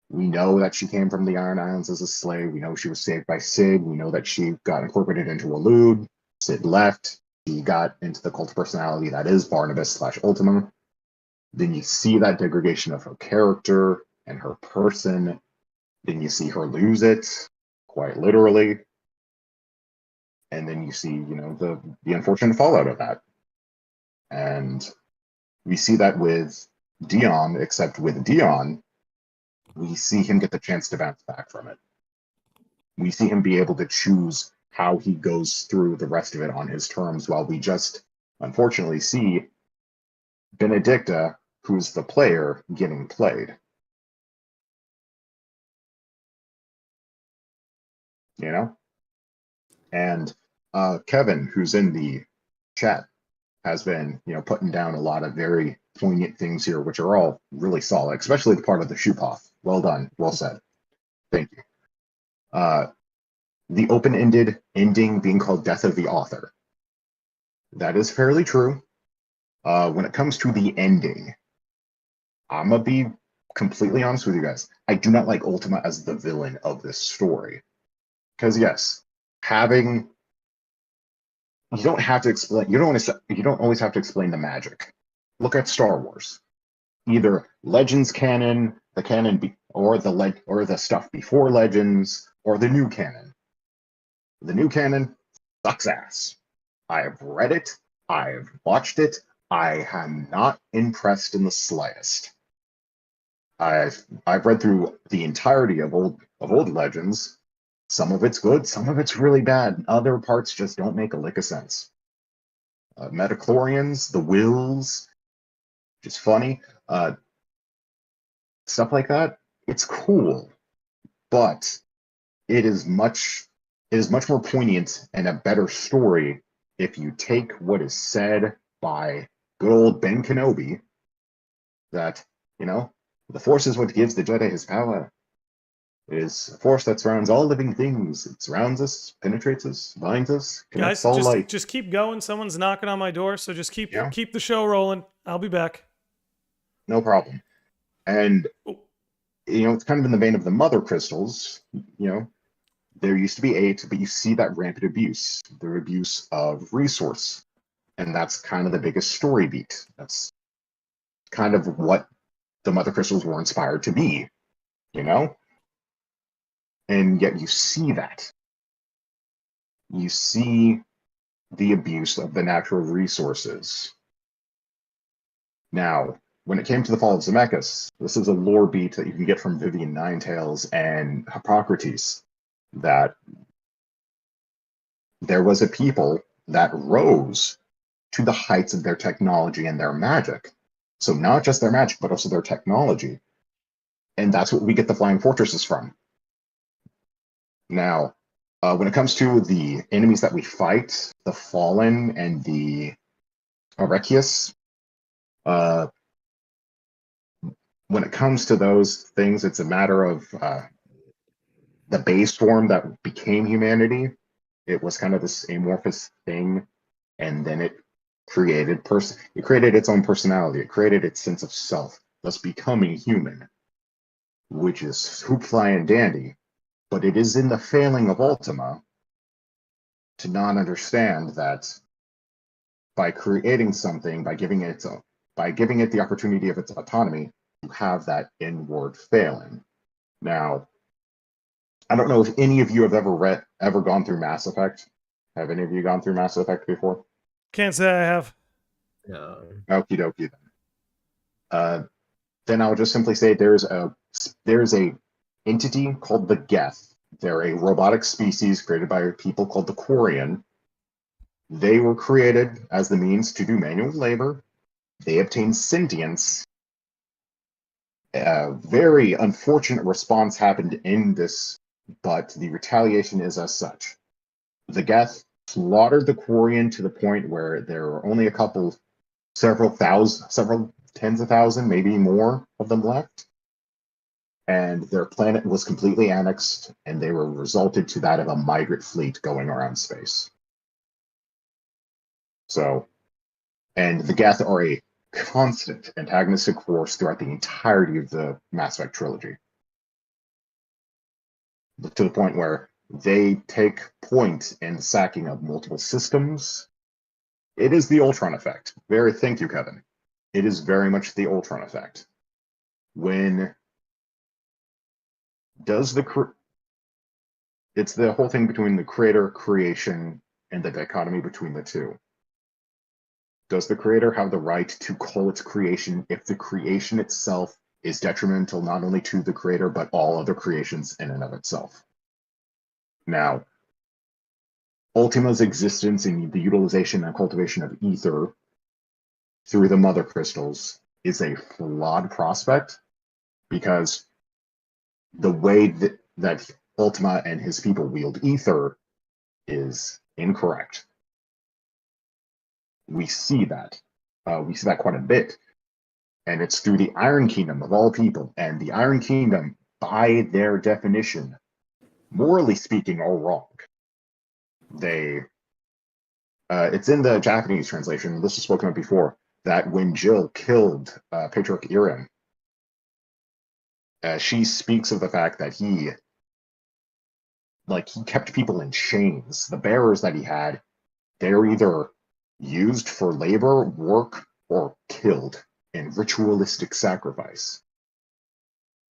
We know that she came from the Iron Islands as a slave. We know she was saved by Sid. We know that she got incorporated into Waloed. Sid left. She got into the cult of personality that is Barnabas/Ultima. Then you see that degradation of her character and her person. Then you see her lose it, quite literally. And then you see, the unfortunate fallout of that. And we see that with Dion, except with Dion, we see him get the chance to bounce back from it. We see him be able to choose how he goes through the rest of it on his terms, while we just, unfortunately, see Benedicta, who's the player, getting played. And Kevin, who's in the chat, has been, putting down a lot of very poignant things here, which are all really solid, especially the part of the Shupoth. Well done. Well said. Thank you. The open-ended ending being called Death of the Author. That is fairly true. When it comes to the ending, I'm going to be completely honest with you guys. I do not like Ultima as the villain of this story. Because yes, you don't have to explain, you don't always have to explain the magic. Look at Star Wars. Either Legends canon, the canon or the stuff before Legends, or the new canon. The new canon sucks ass. I have read it, I've watched it, I am not impressed in the slightest. I've read through the entirety of old Legends. Some of it's good, some of it's really bad. Other parts just don't make a lick of sense. Metachlorians, the wills, just funny. Stuff like that, it's cool. But it is much more poignant and a better story if you take what is said by good old Ben Kenobi, that, the Force is what gives the Jedi his power. It is a force that surrounds all living things. It surrounds us, penetrates us, binds us, connects Guys, all life. just keep going. Someone's knocking on my door, so just keep Yeah. keep the show rolling. I'll be back. No problem. And Oh. it's kind of in the vein of the mother crystals. There used to be 8, but you see that rampant abuse, the abuse of resource. And that's kind of the biggest story beat. That's kind of what the mother crystals were inspired to be, And yet you see that. You see the abuse of the natural resources. Now, when it came to the fall of Zemeckis, this is a lore beat that you can get from Vivian Ninetails and Hippocrates, that there was a people that rose to the heights of their technology and their magic. So not just their magic, but also their technology. And that's what we get the Flying Fortresses from. Now, when it comes to the enemies that we fight, the Fallen and the Arekius, when it comes to those things, it's a matter of the base form that became humanity. It was kind of this amorphous thing, and then it created its own personality. It created its sense of self, thus becoming human, which is hoop, fly, and dandy. But it is in the failing of Ultima to not understand that by creating something, by giving it the opportunity of its autonomy, you have that inward failing. Now, I don't know if any of you have ever gone through Mass Effect. Have any of you gone through Mass Effect before? Can't say I have. No. Okie dokie then. Then I'll just simply say there's a entity called the Geth. They're a robotic species created by people called the Quarian. They were created as the means to do manual labor. They obtained sentience. A very unfortunate response happened in this, but the retaliation is as such. The Geth slaughtered the Quarian to the point where there were only several tens of thousand, maybe more of them left. And their planet was completely annexed, and they were resulted to that of a migrant fleet going around space. So, and the Geth are a constant antagonistic force throughout the entirety of the Mass Effect trilogy. To the point where they take point in the sacking of multiple systems. It is the Ultron effect. Thank you, Kevin. It is very much the Ultron effect. It's the whole thing between the creator, creation, and the dichotomy between the two. Does the creator have the right to call its creation if the creation itself is detrimental not only to the creator, but all other creations in and of itself? Now, Ultima's existence in the utilization and cultivation of ether through the mother crystals is a flawed prospect, because the way that Ultima and his people wield ether is incorrect. We see that. We see that quite a bit. And it's through the Iron Kingdom of all people. And the Iron Kingdom, by their definition, morally speaking, are wrong. It's in the Japanese translation, this was spoken of before, that when Jill killed Patriarch Irem, she speaks of the fact that he kept people in chains. The bearers that he had, they're either used for labor, work, or killed in ritualistic sacrifice.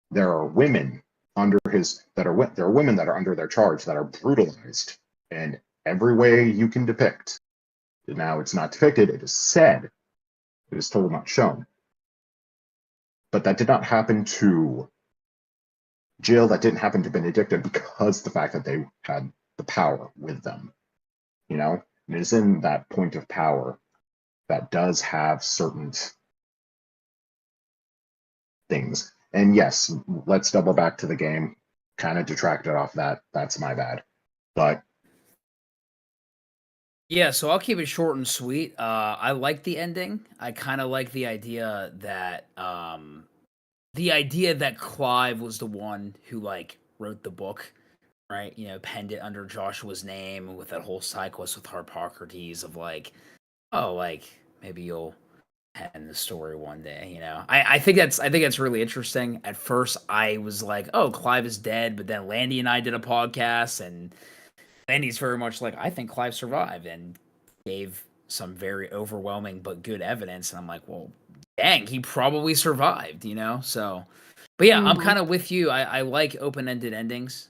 There are women under there are women that are under their charge that are brutalized in every way you can depict. Now, it's not depicted, it is said. It is told, not shown. But that did not happen to Jill, that didn't happen to Benedicta, because the fact that they had the power with them. And it is in that point of power that does have certain things. And yes, let's double back to the game. Kind of detracted off that. That's my bad. But yeah, so I'll keep it short and sweet. I like the ending. I kind of like the idea that Clive was the one who wrote the book, right? You know, penned it under Joshua's name with that whole side quest with Harpocrates of like, oh, like maybe you'll pen the story one day. You know, I think that's really interesting. At first, I was like, oh, Clive is dead, but then Landy and I did a podcast, and Landy's very much like, I think Clive survived, and gave some very overwhelming but good evidence. And I'm like, well, dang, he probably survived, you know? So, but yeah, I'm Mhm. kind of with you. I like open-ended endings.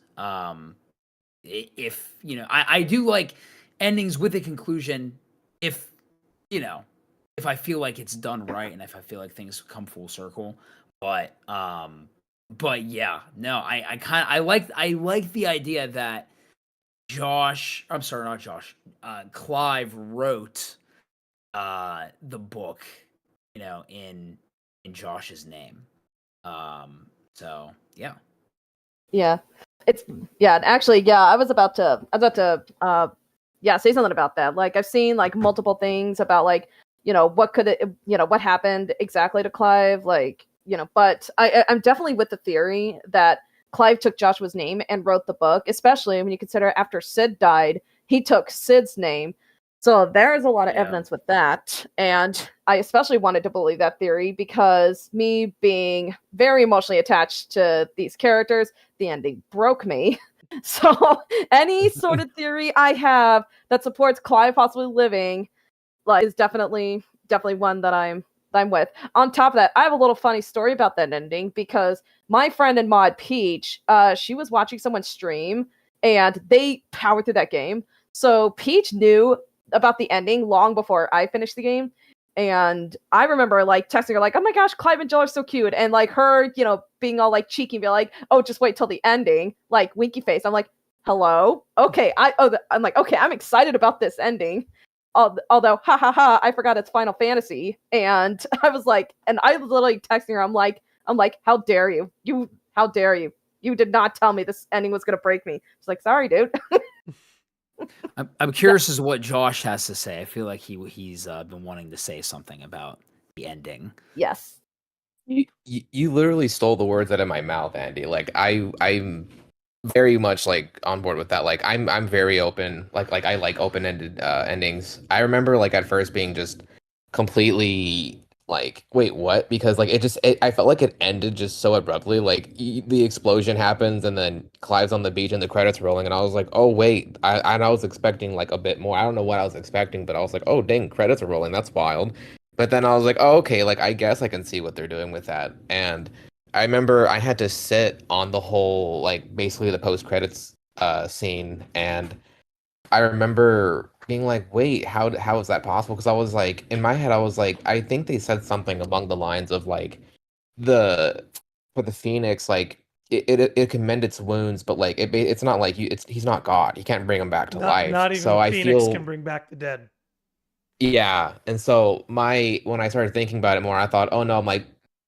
If, you know, I do like endings with a conclusion if, you know, if I feel like it's done right and if I feel like things come full circle. But yeah, no, I like the idea that I'm sorry, not Josh. Clive wrote the book, you know, in Josh's name. So yeah. Yeah. It's yeah, actually, yeah, I was about to yeah, say something about that. Like I've seen like multiple things about like, you know, what could it you know, what happened exactly to Clive, like, you know, but I'm definitely with the theory that Clive took Joshua's name and wrote the book, especially when you consider after Sid died, he took Sid's name. So there's a lot of Yeah. evidence with that. And I especially wanted to believe that theory because me being very emotionally attached to these characters, the ending broke me. So any sort of theory I have that supports Clive possibly living, like, is definitely one that I'm with. On top of that, I have a little funny story about that ending because my friend and mod Peach, she was watching someone stream and they powered through that game. So Peach knew about the ending long before I finished the game. And I remember like texting her like, "Oh my gosh, Clive and Jill are so cute," and like her, you know, being all like cheeky and be like, "Oh, just wait till the ending," like winky face. I'm like, "Hello, okay." I'm like, "Okay, I'm excited about this ending." Although, ha ha ha, I forgot it's Final Fantasy, and I was like, and I was literally texting her. I'm like, "How dare you? How dare you? You did not tell me this ending was gonna break me." She's like, "Sorry, dude." I'm curious as to what Josh has to say. I feel like he's been wanting to say something about the ending. Yes. You literally stole the words out of my mouth, Andy. Like I'm very much like on board with that. Like I'm very open. Like I like open-ended endings. I remember like at first being just completely like, wait, what? Because like I felt like it ended just so abruptly. Like the explosion happens and then Clive's on the beach and the credits rolling and I was like, oh wait, I was expecting like a bit more. I don't know what I was expecting, but I was like, oh dang, credits are rolling. That's wild. But then I was like, oh okay, like I guess I can see what they're doing with that. And I remember I had to sit on the whole like basically the post credits scene and I remember being like, wait, how is that possible? Because I was like, in my head, I was like, I think they said something along the lines of like the for the Phoenix, like it can mend its wounds, but like it's not like he's not God. He can't bring him back to life. Not even So I Phoenix feel can bring back the dead. yeah, and so when I started thinking about it more, I thought, oh no, like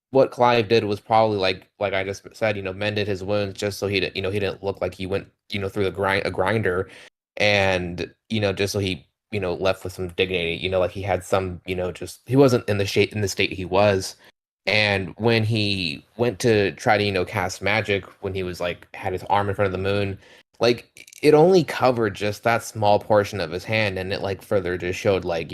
what Clive did was probably like I just said, mended his wounds just so he didn't look like he went, through a grinder, and just so he left with some dignity, like he had some, just he wasn't in the state he was, and when he went to try to cast magic when he was like had his arm in front of the moon, like it only covered just that small portion of his hand, and it like further just showed like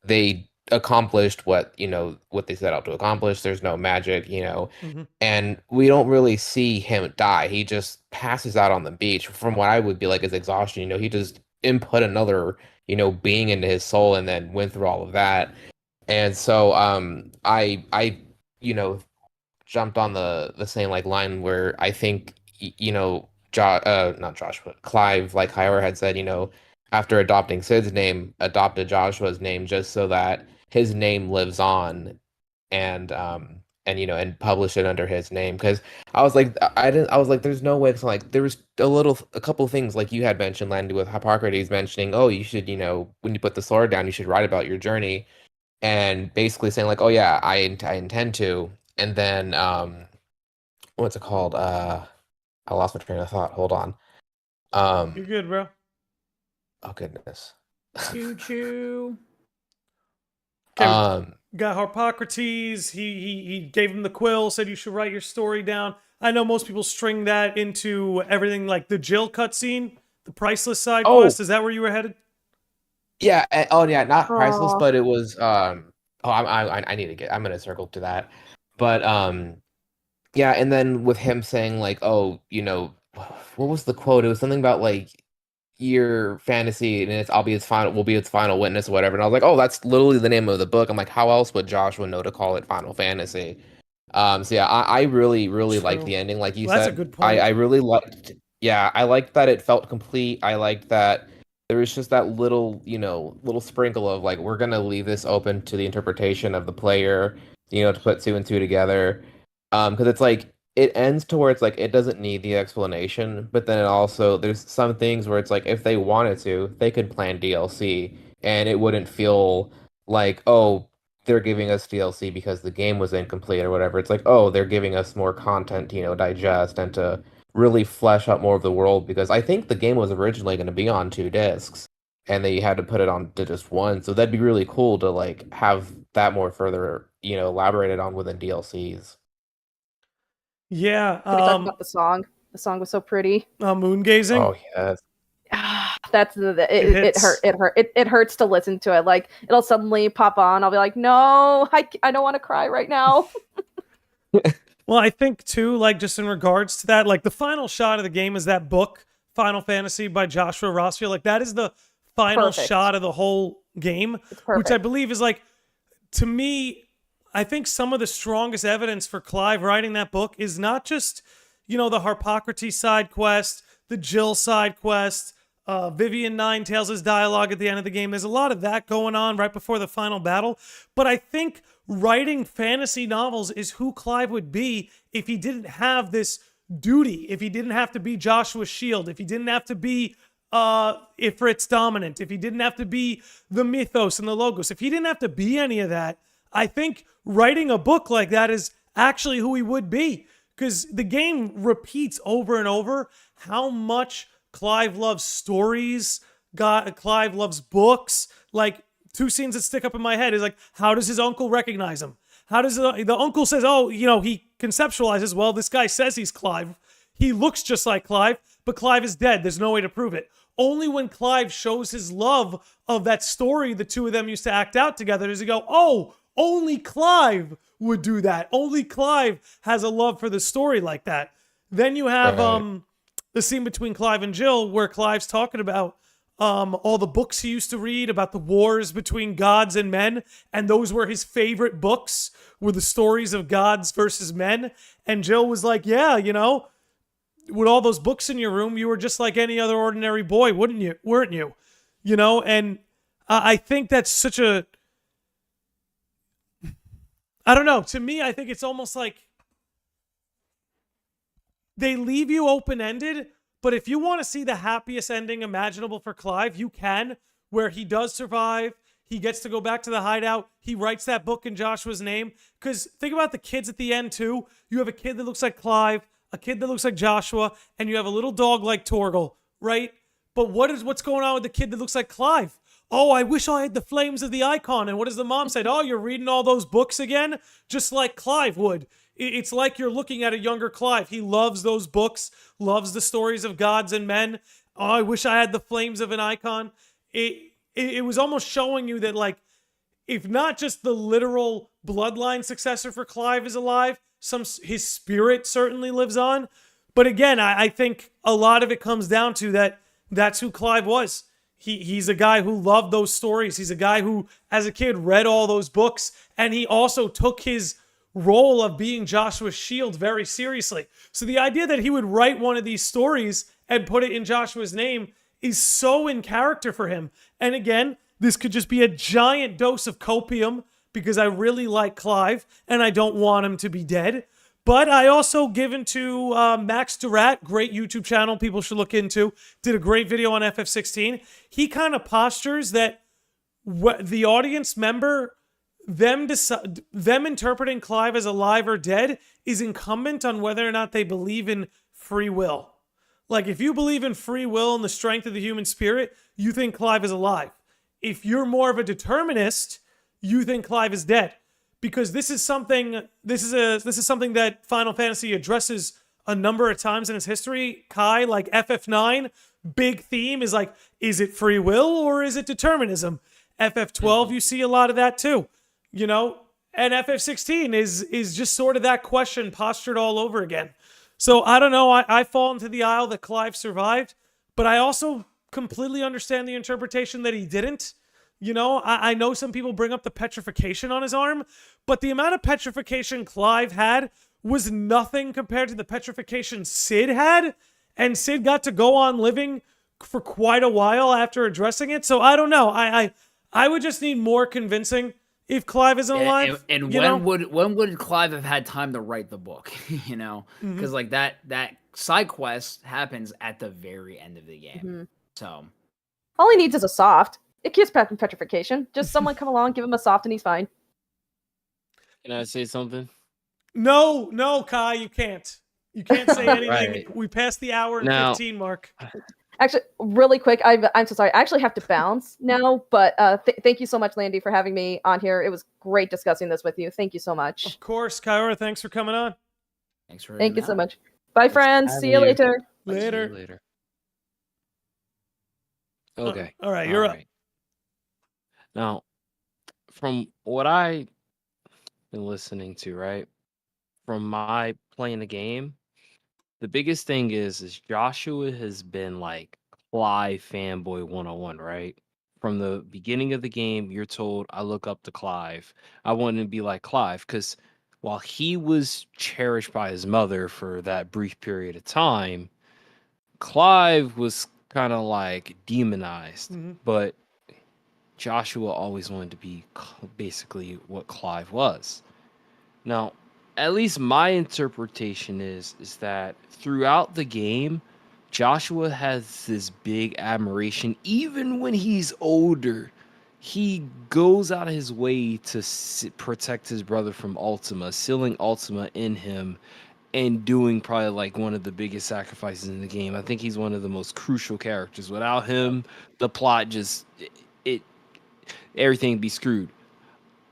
they accomplished what they set out to accomplish. There's no magic, Mhm. and we don't really see him die. He just passes out on the beach from what I would be like is exhaustion. He just input another being into his soul and then went through all of that. And so I you know jumped on the same like line where I think not Josh, but Clive, like Kaiora had said, after adopting Sid's name, adopted Joshua's name just so that his name lives on, and publish it under his name. Because I was like, I was like, there's no way. So like, there was a couple of things like you had mentioned, Landy, with Hippocrates mentioning, oh, you should, when you put the sword down, you should write about your journey, and basically saying like, oh yeah, I intend to, and then what's it called? I lost my train of thought. Hold on. You're good, bro. Oh goodness. Choo choo. Okay, Um, got Harpocrates. He gave him the quill, said you should write your story down. I know most people string that into everything like the Jill cutscene, the priceless side Oh, quest. Is that where you were headed? yeah. Oh, yeah. Not priceless, Aw. but it was. Oh, I need to get. I'm gonna circle to that. But yeah. And then with him saying like, oh, what was the quote? It was something about like your fantasy and I'll be its final, will be its final witness or whatever. And I was like, oh, that's literally the name of the book. I'm like, how else would Joshua know to call it Final Fantasy? So yeah, I really, really liked True. the ending, like you Well, that's a said. good point. I really liked, yeah, I liked that it felt complete. I liked that there was just that little, little sprinkle of like, we're gonna leave this open to the interpretation of the player, to put two and two together. Because it's like it ends to where it's like it doesn't need the explanation, but then it also there's some things where it's like if they wanted to, they could plan DLC and it wouldn't feel like, oh, they're giving us DLC because the game was incomplete or whatever. It's like, oh, they're giving us more content, digest and to really flesh out more of the world because I think the game was originally going to be on 2 discs and they had to put it on to just one. So that'd be really cool to like have that more further, elaborated on within DLCs. Yeah. Can we talk about the song? The song was so pretty. Moon gazing. Oh yes. That's it hurts to listen to it. Like it'll suddenly pop on. I'll be like, no, I don't want to cry right now. Well, I think too, like just in regards to that, like the final shot of the game is that book, Final Fantasy by Joshua Rossfield. Like that is the final Perfect. shot of the whole game, It's perfect. which I believe is like, to me, I think some of the strongest evidence for Clive writing that book is not just, the Harpocrates side quest, the Jill side quest, Vivian Ninetails' dialogue at the end of the game. There's a lot of that going on right before the final battle. But I think writing fantasy novels is who Clive would be if he didn't have this duty, if he didn't have to be Joshua's shield, if he didn't have to be Ifrit's dominant, if he didn't have to be the mythos and the logos, if he didn't have to be any of that, I think writing a book like that is actually who he would be. Because the game repeats over and over how much Clive loves stories. Clive loves books. Like, two scenes that stick up in my head is like, how does his uncle recognize him? How does the uncle says, oh, he conceptualizes, well, this guy says he's Clive. He looks just like Clive, but Clive is dead. There's no way to prove it. Only when Clive shows his love of that story the two of them used to act out together does he go, oh, only Clive would do that. Only Clive has a love for the story like that. Then you have the scene between Clive and Jill where Clive's talking about all the books he used to read about the wars between gods and men, and those were his favorite books, were the stories of gods versus men. And Jill was like, yeah, with all those books in your room, you were just like any other ordinary boy, weren't you? And I think that's such a, I don't know. To me, I think it's almost like they leave you open-ended, but if you want to see the happiest ending imaginable for Clive, you can, where he does survive, he gets to go back to the hideout, he writes that book in Joshua's name. Because think about the kids at the end, too. You have a kid that looks like Clive, a kid that looks like Joshua, and you have a little dog like Torgal, right? But what's going on with the kid that looks like Clive? Oh, I wish I had the flames of the icon. And what does the mom say? Oh, you're reading all those books again? Just like Clive would. It's like you're looking at a younger Clive. He loves those books, loves the stories of gods and men. Oh, I wish I had the flames of an icon. It was almost showing you that, like, if not just the literal bloodline successor for Clive is alive, his spirit certainly lives on. But again, I think a lot of it comes down to that's who Clive was. He's a guy who loved those stories. He's a guy who, as a kid, read all those books. And he also took his role of being Joshua's shield very seriously. So the idea that he would write one of these stories and put it in Joshua's name is so in character for him. And again, this could just be a giant dose of copium because I really like Clive and I don't want him to be dead. But I also given to Max Durat, great YouTube channel people should look into, did a great video on FF16. He kind of postures that the audience member, them interpreting Clive as alive or dead is incumbent on whether or not they believe in free will. Like, if you believe in free will and the strength of the human spirit, you think Clive is alive. If you're more of a determinist, you think Clive is dead. Because this is something that Final Fantasy addresses a number of times in his history, Kai, like FF9, big theme is like, is it free will or is it determinism? FF12, you see a lot of that too, you know? And FF16 is just sort of that question postured all over again. So I don't know. I fall into the aisle that Clive survived, but I also completely understand the interpretation that he didn't. You know, I know some people bring up the petrification on his arm, but the amount of petrification Clive had was nothing compared to the petrification Sid had, and Sid got to go on living for quite a while after addressing it. So I don't know. I would just need more convincing if Clive isn't alive. And when would Clive have had time to write the book? You know, because like that side quest happens at the very end of the game. So All he needs is a soft. It keeps petrification. Just someone come along, give him a soft, and he's fine. Can I say something? No, Kai, you can't. You can't say anything. Right. We passed the hour and Now- 15 mark. Actually, really quick, I'm so sorry. I actually have to bounce now, but thank you so much, Landy, for having me on here. It was great discussing this with you. Thank you so much. Of course, Kaiora, thanks for coming on. thanks for Thank you so much. Bye, friends. See you having you. later. See you Later. later. Okay. All right, you're up. Now, from what I've been listening to, right? From my playing the game, the biggest thing is Joshua has been like Clive fanboy 101, right? From the beginning of the game, you're told, I look up to Clive. I want to be like Clive because while he was cherished by his mother for that brief period of time, Clive was kind of like demonized. But Joshua always wanted to be basically what Clive was. Now, at least my interpretation is that throughout the game, Joshua has this big admiration. Even when he's older, he goes out of his way to protect his brother from Ultima, sealing Ultima in him and doing probably like one of the biggest sacrifices in the game. I think he's one of the most crucial characters. Without him, the plot just everything be screwed.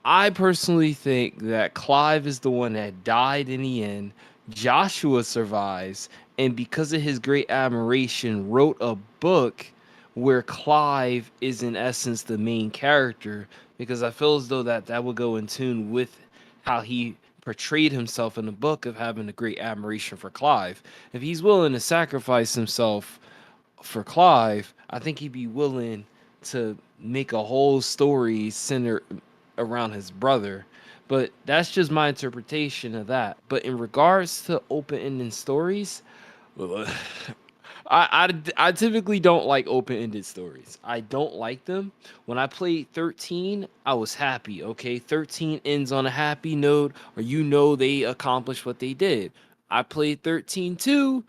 I personally think that Clive is the one that died in the end. Joshua survives, and because of his great admiration, wrote a book where Clive is in essence the main character, because I feel as though that would go in tune with how he portrayed himself in the book of having a great admiration for Clive. If he's willing to sacrifice himself for Clive, I think he'd be willing to make a whole story centered around his brother. But that's just my interpretation of that. But in regards to open-ended stories, I typically don't like open-ended stories. I don't like them. When I played 13, I was happy. Okay, 13 ends on a happy note, or they accomplished what they did. I played 13-2.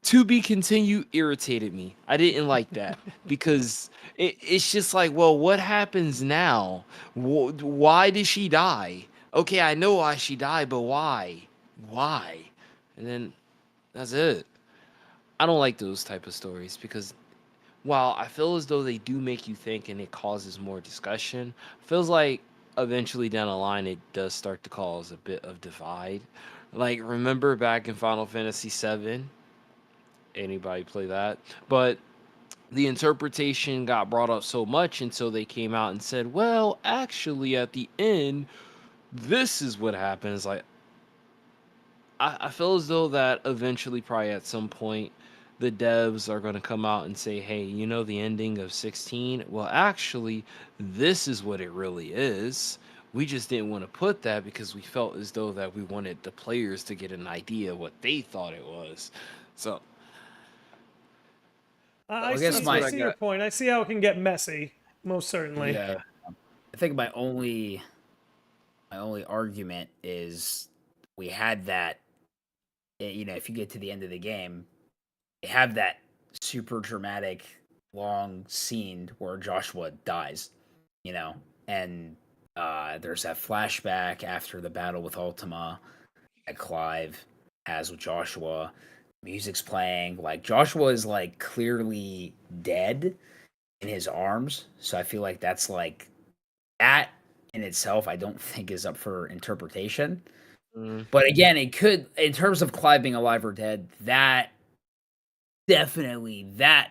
To be continued irritated me. I didn't like that because it's just like, well, what happens now? Why did she die? Okay, I know why she died, but why? Why? And then that's it. I don't like those type of stories because while I feel as though they do make you think and it causes more discussion, feels like eventually down the line it does start to cause a bit of divide. Like, remember back in Final Fantasy VII? Anybody play that? But the interpretation got brought up so much until they came out and said, well, actually at the end, this is what happens. Like, I feel as though that eventually, probably at some point, the devs are going to come out and say, hey, you know the ending of 16? Well, actually, this is what it really is. We just didn't want to put that because we felt as though that we wanted the players to get an idea what they thought it was. So I guess see your point. I see how it can get messy, most certainly. Yeah, I think my only argument is we had that. You know, if you get to the end of the game, you have that super dramatic long scene where Joshua dies. You know, and there's that flashback after the battle with Ultima that Clive has with Joshua. Music's playing, like Joshua is like clearly dead in his arms, so I feel like that's like that in itself I don't think is up for interpretation. Mm. But again, it could, in terms of Clive being alive or dead, that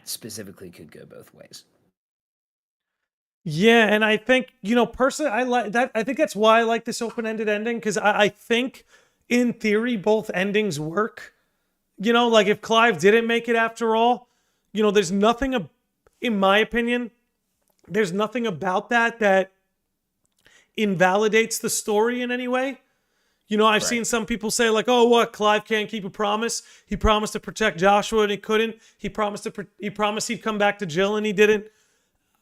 specifically could go both ways. Yeah, and I think, personally, I like that. I think that's why I like this open-ended ending, because I think, in theory, both endings work. Like if Clive didn't make it after all, there's nothing, in my opinion, there's nothing about that invalidates the story in any way. I've seen some people say like, "Oh, what? Clive can't keep a promise. He promised to protect Joshua and he couldn't. He promised he'd come back to Jill and he didn't."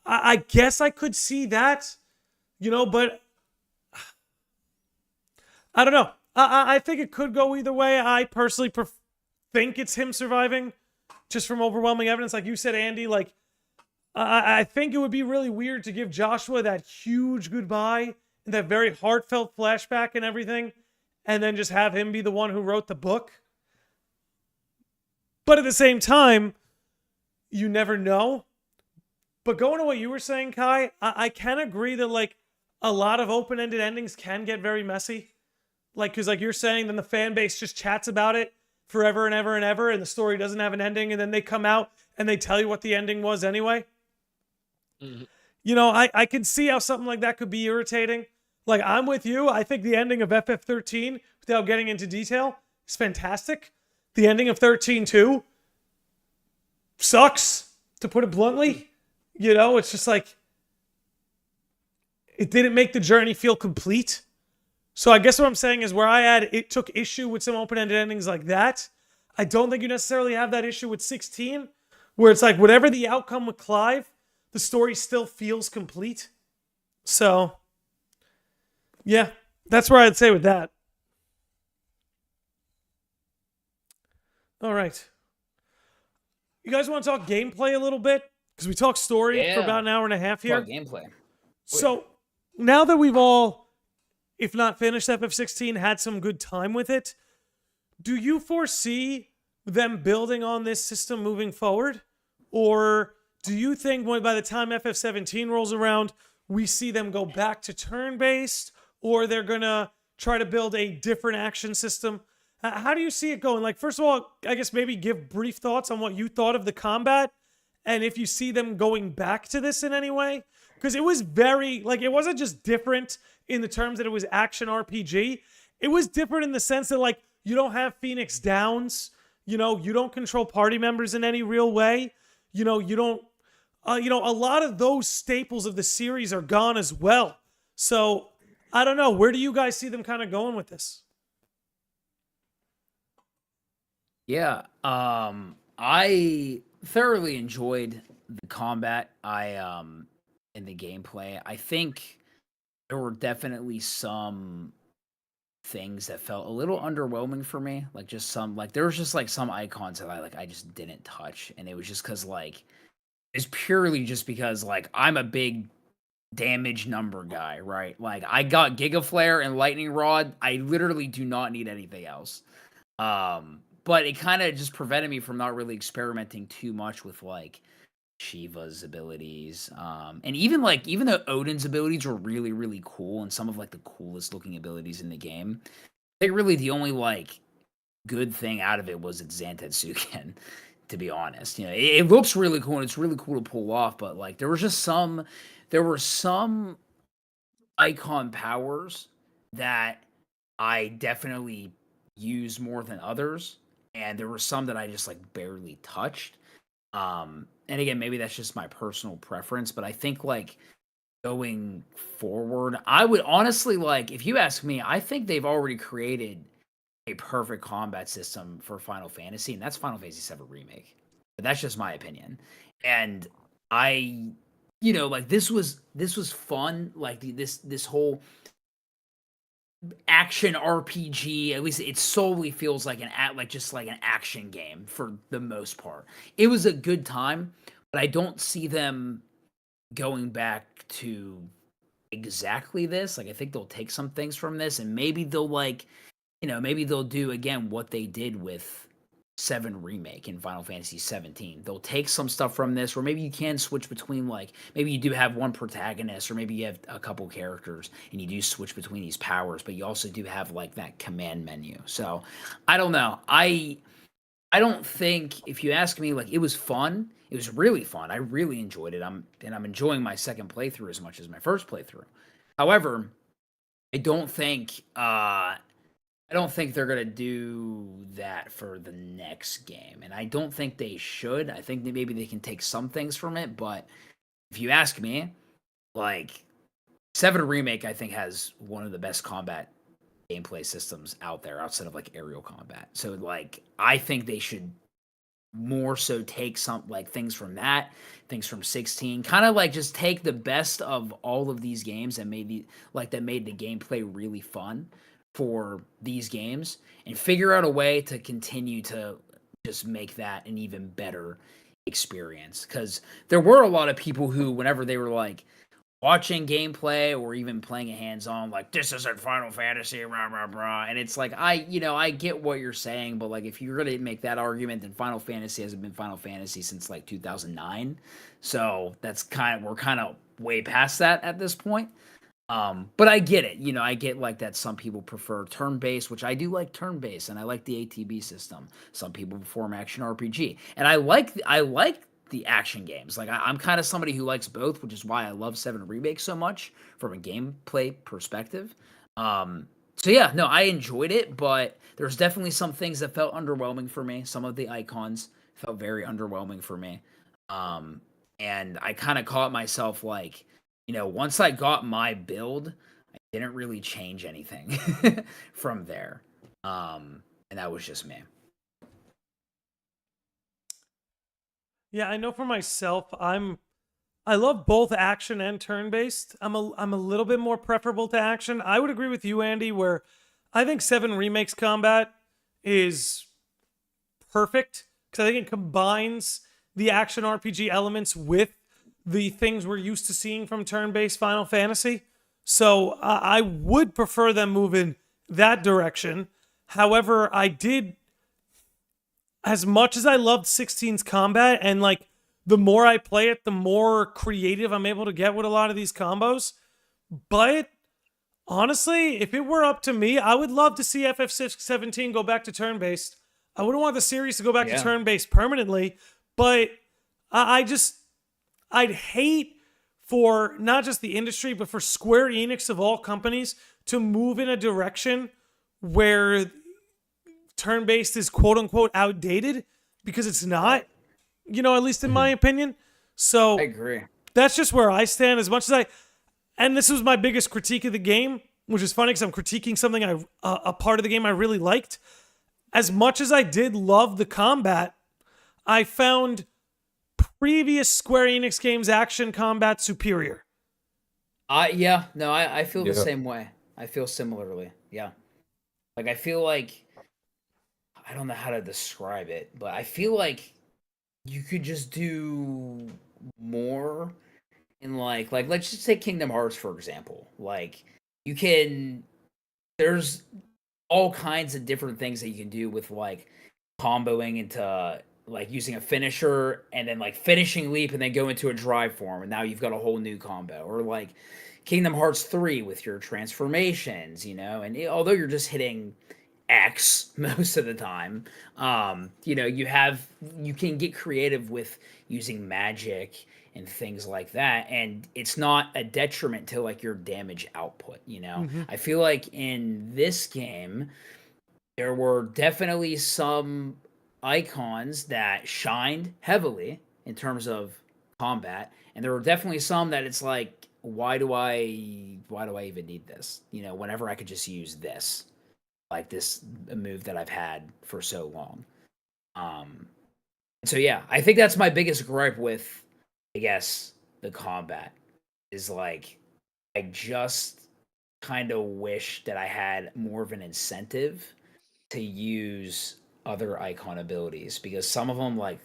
I guess I could see that, but I don't know. I think it could go either way. I personally think it's him surviving, just from overwhelming evidence, like you said, Andy. Like, I think it would be really weird to give Joshua that huge goodbye and that very heartfelt flashback and everything, and then just have him be the one who wrote the book. But at the same time, you never know. But going to what you were saying, Kai, I can agree that, like, a lot of open-ended endings can get very messy. Like, because, like you're saying, then the fan base just chats about it forever and ever and ever, and the story doesn't have an ending, and then they come out and they tell you what the ending was anyway. Mm-hmm. I can see how something like that could be irritating. Like, I'm with you. I think the ending of FF13, without getting into detail, is fantastic. The ending of 13-2 sucks, to put it bluntly. It's just like, it didn't make the journey feel complete. So I guess what I'm saying is, where it took issue with some open-ended endings like that, I don't think you necessarily have that issue with 16, where it's like, whatever the outcome with Clive, the story still feels complete. So, yeah, that's where I'd say with that. All right. You guys want to talk gameplay a little bit? Because we talked story for about an hour and a half here. Talk gameplay. So, now that we've all, if not finished FF16, had some good time with it, do you foresee them building on this system moving forward? Or do you think by the time FF17 rolls around, we see them go back to turn-based, or they're going to try to build a different action system? How do you see it going? Like, first of all, I guess maybe give brief thoughts on what you thought of the combat, and if you see them going back to this in any way. Because it was very, like, it wasn't just different in the terms that it was action RPG. It was different in the sense that, like, you don't have Phoenix Downs. You don't control party members in any real way. You don't, a lot of those staples of the series are gone as well. So, I don't know. Where do you guys see them kind of going with this? Yeah, I thoroughly enjoyed the combat. In the gameplay, I think there were definitely some things that felt a little underwhelming for me. Like, there was just like some icons that I just didn't touch, and it was just because, like, it's purely just because, like, I'm a big damage number guy, right? Like, I got Giga Flare and Lightning Rod. I literally do not need anything else. But it kind of just prevented me from not really experimenting too much with, like, Shiva's abilities. And even though Odin's abilities were really, really cool and some of, like, the coolest looking abilities in the game, I think really the only, like, good thing out of it was its Zantetsuken, to be honest. It looks really cool and it's really cool to pull off, but, like, there were some icon powers that I definitely use more than others, and there were some that I just, like, barely touched. And again, maybe that's just my personal preference, but I think, like, going forward, I would honestly, like, if you ask me, I think they've already created a perfect combat system for Final Fantasy, and that's Final Fantasy VII Remake. But that's just my opinion. And like, this was fun. Like, this whole action RPG, at least it solely feels like an action game for the most part. It was a good time, but I don't see them going back to exactly this. Like, I think they'll take some things from this, and maybe they'll, like, maybe they'll do again what they did with 7 Remake in Final Fantasy 17. They'll take some stuff from this, or maybe you can switch between, like, maybe you do have one protagonist, or maybe you have a couple characters, and you do switch between these powers, but you also do have, like, that command menu. So, I don't know. I don't think, if you ask me, like, it was fun. It was really fun. I really enjoyed it. I'm enjoying my second playthrough as much as my first playthrough. However, I don't think they're gonna do that for the next game, and I don't think they should. I think that maybe they can take some things from it, but if you ask me, like, 7 Remake, I think, has one of the best combat gameplay systems out there outside of, like, aerial combat. So, like, I think they should more so take some, like, things from that, things from 16, kind of like just take the best of all of these games and maybe that made the gameplay really fun for these games, and figure out a way to continue to just make that an even better experience. Because there were a lot of people who, whenever they were, like, watching gameplay or even playing a hands-on, like, this isn't Final Fantasy, rah, rah, rah. And it's like, I get what you're saying, but, like, if you're going to make that argument, then Final Fantasy hasn't been Final Fantasy since, like, 2009. So that's we're kind of way past that at this point. But I get it. I get, like, that some people prefer turn-based, which I do like turn-based, and I like the ATB system. Some people perform action RPG. And I like the action games. Like, I'm kind of somebody who likes both, which is why I love 7 Remake so much from a gameplay perspective. So yeah, no, I enjoyed it, but there's definitely some things that felt underwhelming for me. Some of the icons felt very underwhelming for me. And I kind of caught myself, like, once I got my build, I didn't really change anything from there. And that was just me. Yeah, I know for myself, I love both action and turn-based. I'm a little bit more preferable to action. I would agree with you, Andy, where I think 7 Remake's combat is perfect, because I think it combines the action RPG elements with the things we're used to seeing from turn-based Final Fantasy. So I would prefer them move in that direction. However, as much as I loved 16's combat, and, like, the more I play it, the more creative I'm able to get with a lot of these combos. But honestly, if it were up to me, I would love to see FF17 go back to turn-based. I wouldn't want the series to go back to turn-based permanently, but I'd hate for not just the industry, but for Square Enix of all companies to move in a direction where turn-based is quote-unquote outdated, because it's not, at least in my opinion. So I agree. That's just where I stand. As much as and this was my biggest critique of the game, which is funny because I'm critiquing something a part of the game I really liked. As much as I did love the combat, I found previous Square Enix games' action combat superior. I feel the same way. I feel similarly. Yeah. Like, I feel like, I don't know how to describe it, but I feel like you could just do more in, like let's just take Kingdom Hearts, for example. Like, there's all kinds of different things that you can do with, like, comboing into, like, using a finisher and then, like, finishing leap and then go into a drive form, and now you've got a whole new combo. Or, like, Kingdom Hearts 3 with your transformations, and although you're just hitting X most of the time, you can get creative with using magic and things like that, and it's not a detriment to, like, your damage output. I feel like in this game there were definitely some icons that shined heavily in terms of combat, and there were definitely some that it's like, why do I even need this? Whenever I could just use this, like, this move that I've had for so long. So yeah, I think that's my biggest gripe with, I guess, the combat, is, like, I just kind of wish that I had more of an incentive to use other icon abilities, because some of them, like,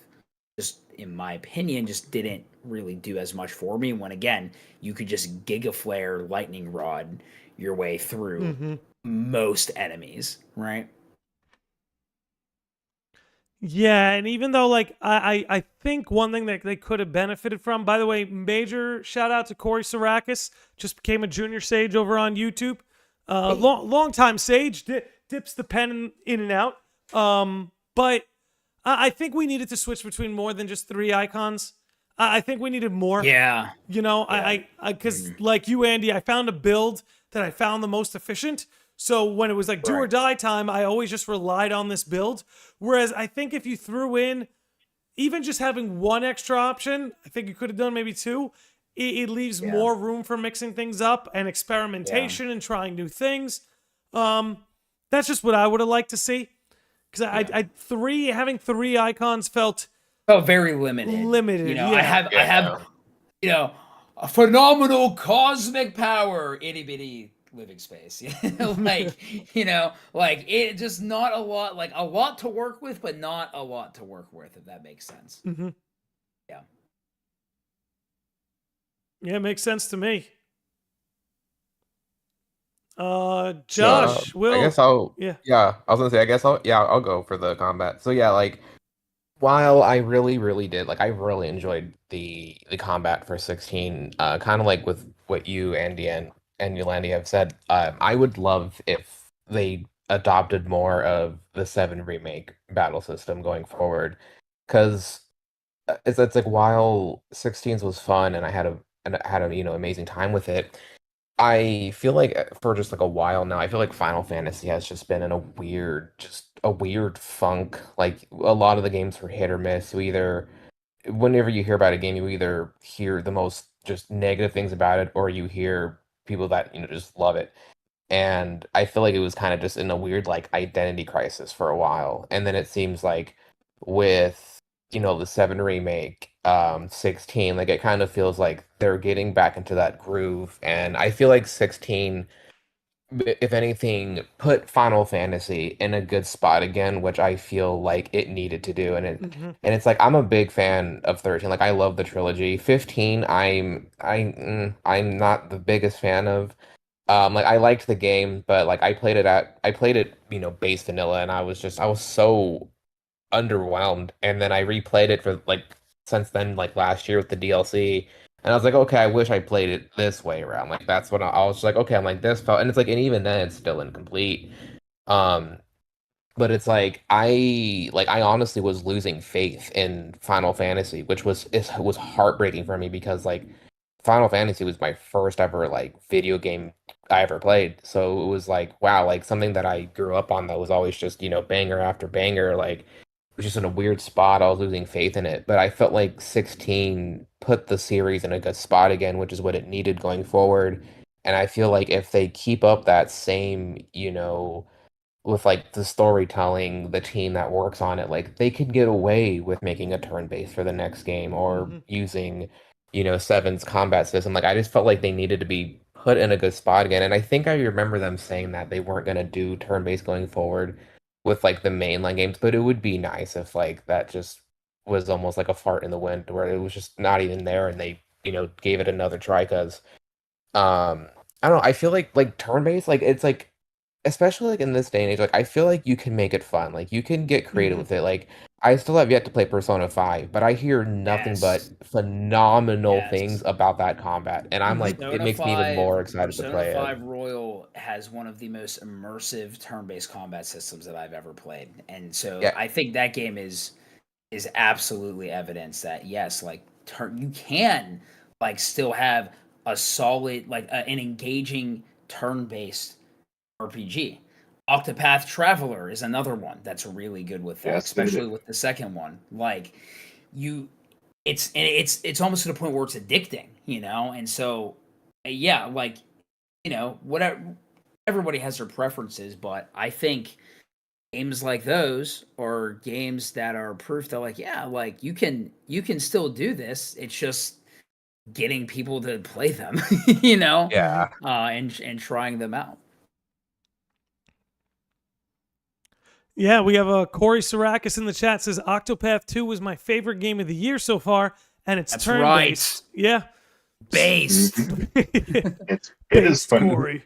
just in my opinion, just didn't really do as much for me, when, again, you could just Giga Flare Lightning Rod your way through most enemies, right? Yeah, and even though like I think one thing that they could have benefited from, by the way, major shout out to Corey Sarakis, just became a junior sage over on YouTube. Long time sage, dips the pen in and out. But I think we needed to switch between more than just 3 icons. I think we needed more. Yeah. You know, Yeah. because like you, Andy, I found a build that I found the most efficient. So when it was like do or Right. die time, I always just relied on this build. Whereas I think if you threw in even just having one extra option, I think you could have done maybe 2. It leaves Yeah. more room for mixing things up and experimentation and trying new things. That's just what I would have liked to see. Because having 3 icons felt very limited. limited. You know, yeah. I have, you know, a phenomenal cosmic power, itty bitty living space. Like, you know, like it just not a lot, like a lot to work with, but not a lot to work with, if that makes sense. Mm-hmm. Yeah. Yeah, it makes sense to me. Josh, Will. I guess I'll. Yeah. I was gonna say. I guess I'll go for the combat. So yeah, like while I really did, like I really enjoyed the combat for 16. Kind of like with what you, Andy, and Yolandi have said. I would love if they adopted more of the 7 remake battle system going forward, because it's like while 16's was fun and I had a amazing time with it. I feel like for just like a while now, I feel like Final Fantasy has just been in just a weird funk. Like a lot of the games were hit or miss. Whenever you hear about a game, you either hear the most just negative things about it, or you hear people that just love it. And I feel like it was kind of just in a weird like identity crisis for a while. And then it seems like with the 7 remake, 16, like it kind of feels like they're getting back into that groove. And I feel like 16, if anything, put Final Fantasy in a good spot again, which I feel like it needed to do. And it's like I'm a big fan of 13. Like I love the trilogy. 15, I'm not the biggest fan of. Like I liked the game, but like I played it, base vanilla, and I was so underwhelmed. And then I replayed it for like since then, like last year with the DLC, and I was like, okay, I wish I played it this way around. Like that's what I was like, okay, I'm like this felt, and it's like, and even then, it's still incomplete. Um, but it's like I honestly was losing faith in Final Fantasy, which was heartbreaking for me because like Final Fantasy was my first ever like video game I ever played. So it was like, wow, like something that I grew up on that was always just, banger after banger, like it was just in a weird spot. I was losing faith in it. But I felt like 16 put the series in a good spot again, which is what it needed going forward. And I feel like if they keep up that same, with like the storytelling, the team that works on it, like they could get away with making a turn-based for the next game or using, 7's combat system. Like I just felt like they needed to be put in a good spot again. And I think I remember them saying that they weren't gonna do turn-based going forward with like the mainline games, but it would be nice if like that just was almost like a fart in the wind where it was just not even there and they, gave it another try because I don't know, I feel like turn-based, like it's like especially like in this day and age, like I feel like you can make it fun. Like you can get creative with it. Like I still have yet to play Persona 5, but I hear nothing but phenomenal things about that combat. And I'm like, it makes me even more excited to play Persona 5 it. Royal has one of the most immersive turn-based combat systems that I've ever played. And so Yeah. I think that game is absolutely evidence that yes, like you can like still have a solid like an engaging turn-based RPG. Octopath Traveler is another one that's really good with that, especially with the second one. Like it's almost to the point where it's addicting, And so yeah, like whatever, everybody has their preferences, but I think games like those are games that are proof that like yeah, like you can still do this. It's just getting people to play them, Yeah. and trying them out. Yeah, we have Corey Sarakis in the chat says Octopath 2 was my favorite game of the year so far, and it's turn-based. Right. Yeah. Based. It is fun. Corey.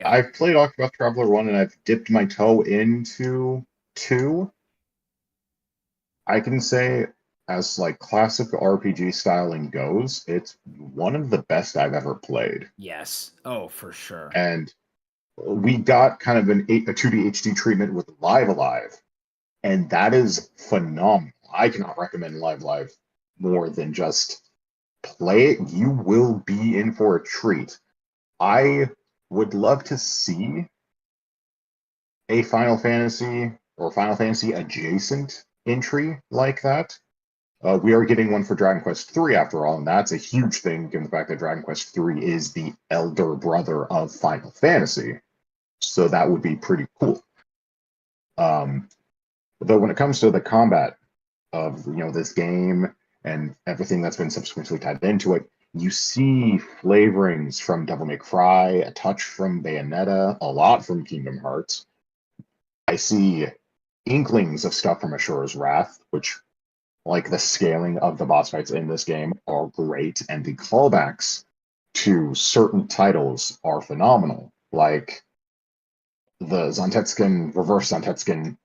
I've played Octopath Traveler 1 and I've dipped my toe into 2. I can say, as like classic RPG styling goes, it's one of the best I've ever played. Yes. Oh, for sure. And we got kind of a 2D HD treatment with Live Alive, and that is phenomenal. I cannot recommend Live more than just play it. You will be in for a treat. I would love to see a Final Fantasy or Final Fantasy adjacent entry like that. We are getting one for Dragon Quest III after all, and that's a huge thing given the fact that Dragon Quest III is the elder brother of Final Fantasy. So that would be pretty cool. Though when it comes to the combat of this game and everything that's been subsequently tied into it, you see flavorings from Devil May Cry, a touch from Bayonetta, a lot from Kingdom Hearts. I see inklings of stuff from Asura's Wrath, which, like the scaling of the boss fights in this game, are great, and the callbacks to certain titles are phenomenal. Like the reverse Zontetskin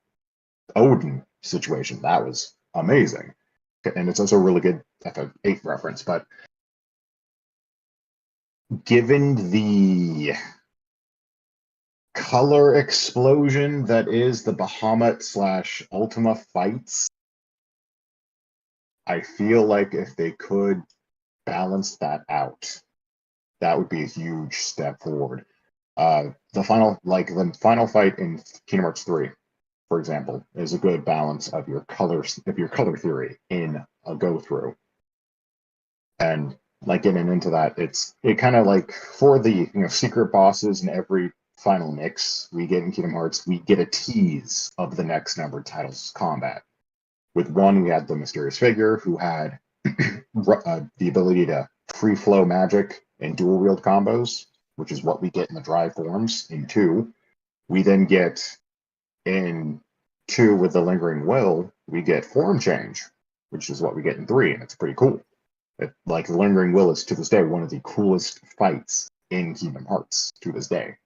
Odin situation. That was amazing. And it's also a really good FF8 reference. But given the color explosion that is the Bahamut / Ultima fights, I feel like if they could balance that out, that would be a huge step forward. The final fight in Kingdom Hearts 3, for example, is a good balance of your color theory in a go through. And like getting into that, it kind of like for the secret bosses and every final mix we get in Kingdom Hearts, we get a tease of the next numbered titles combat. With one, we had the mysterious figure who had the ability to free flow magic and dual wield combos, which is what we get in the dry forms in 2. We then get in 2 with the Lingering Will, we get form change, which is what we get in 3, and it's pretty cool. Like the Lingering Will is to this day one of the coolest fights in Kingdom Hearts to this day.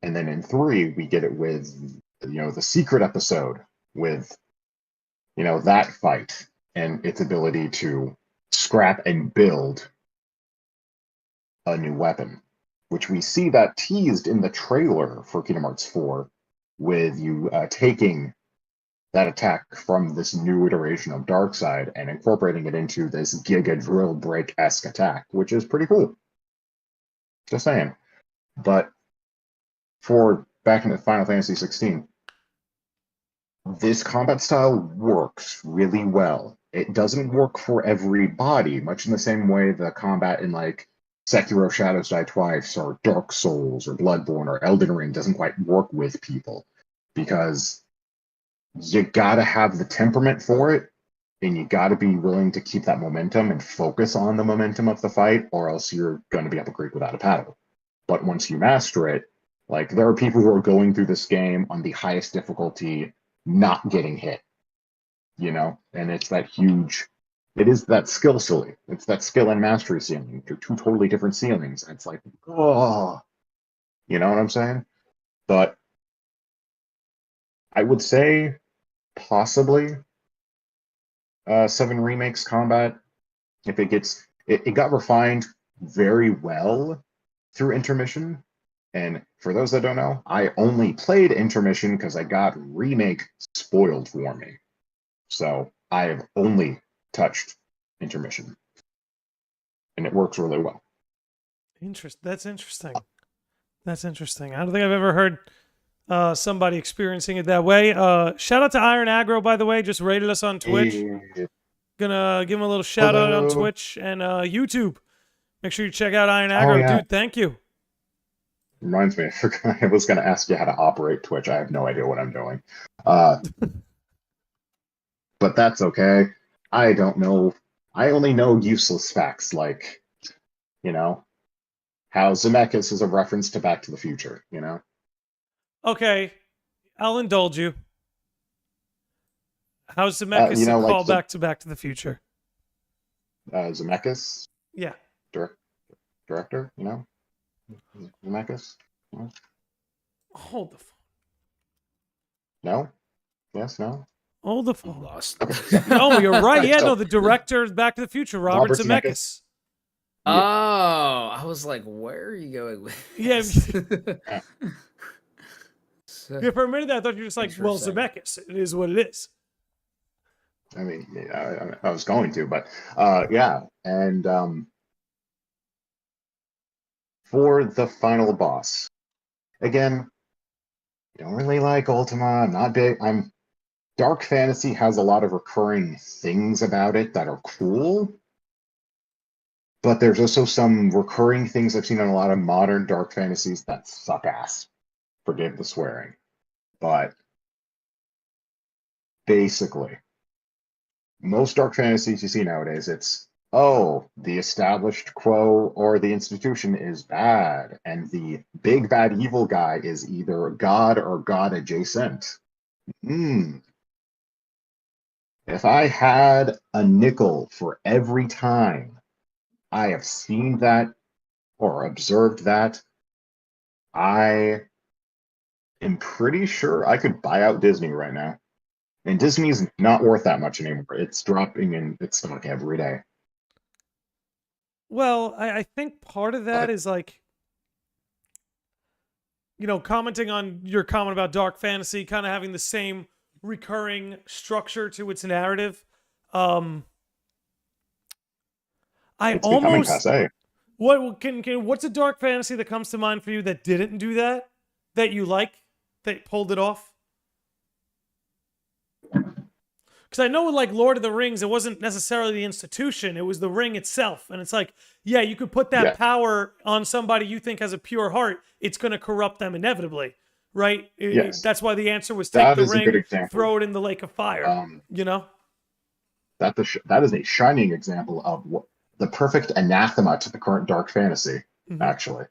And then in 3, we get it with the secret episode with that fight and its ability to scrap and build a new weapon, which we see that teased in the trailer for Kingdom Hearts 4, with you taking that attack from this new iteration of Darkseid and incorporating it into this Giga Drill Break-esque attack, which is pretty cool. Just saying. But for back in the Final Fantasy XVI, this combat style works really well. It doesn't work for everybody, much in the same way the combat in like Sekiro Shadows Die Twice or Dark Souls or Bloodborne or Elden Ring doesn't quite work with people, because you gotta have the temperament for it, and you gotta be willing to keep that momentum and focus on the momentum of the fight, or else you're gonna be up a creek without a paddle. But once you master it, like there are people who are going through this game on the highest difficulty, not getting hit, and it's that huge. It is that skill ceiling. It's that skill and mastery ceiling. They're two totally different ceilings. And it's like, oh, you know what I'm saying? But I would say possibly 7 Remakes combat, if it got refined very well through Intermission. And for those that don't know, I only played Intermission because I got Remake spoiled for me. So I have only touched Intermission, and it works really well. That's interesting. That's interesting. I don't think I've ever heard somebody experiencing it that way. Shout out to Iron Aggro, by the way, just rated us on Twitch. Gonna give him a little shout out on Twitch and YouTube. Make sure you check out Iron Aggro. Yeah. Dude, thank you. Reminds me, I was going to ask you how to operate Twitch. I have no idea what I'm doing. But that's okay. I don't know. I only know useless facts like, how Zemeckis is a reference to Back to the Future, Okay, I'll indulge you. How's Zemeckis a like callback to Back to the Future? Zemeckis? Yeah. Director, Zemeckis? Hold the phone. No? Yes, no? Oh, the I'm lost. oh, you're right. Yeah, So- no, the director is Back to the Future, Robert Robert Zemeckis. Zemeckis. Oh, I was like, where are you going with Yeah. this? Yeah, for a minute there, I thought you were just like, well, Interesting. Zemeckis. It is what it is. I mean, yeah, I was going to, but yeah. And for the final boss, again, don't really like Ultima. I'm not big. Dark Fantasy has a lot of recurring things about it that are cool, but there's also some recurring things I've seen in a lot of modern Dark Fantasies that suck ass. Forgive the swearing. But basically, most Dark Fantasies you see nowadays, it's, oh, the established quo or the institution is bad, and the big bad evil guy is either God or God adjacent. If I had a nickel for every time I have seen that or observed that, I am pretty sure I could buy out Disney right now. And Disney's not worth that much anymore. It's dropping in its stock every day. Well, I think part of that is like, you know, commenting on your comment about Dark Fantasy kind of having the same recurring structure to its narrative. I It's becoming almost passe. what's a Dark Fantasy that comes to mind for you that didn't do that you like, that pulled it off? Because I know with like Lord of the Rings, it wasn't necessarily the institution, it was the ring itself. And it's like, yeah, you could put that power on somebody you think has a pure heart, it's going to corrupt them inevitably, right? Yes. That's why the answer was take That the is a good ring, example. throw it in the lake of fire, you know? That is a shining example of the perfect anathema to the current Dark Fantasy, actually.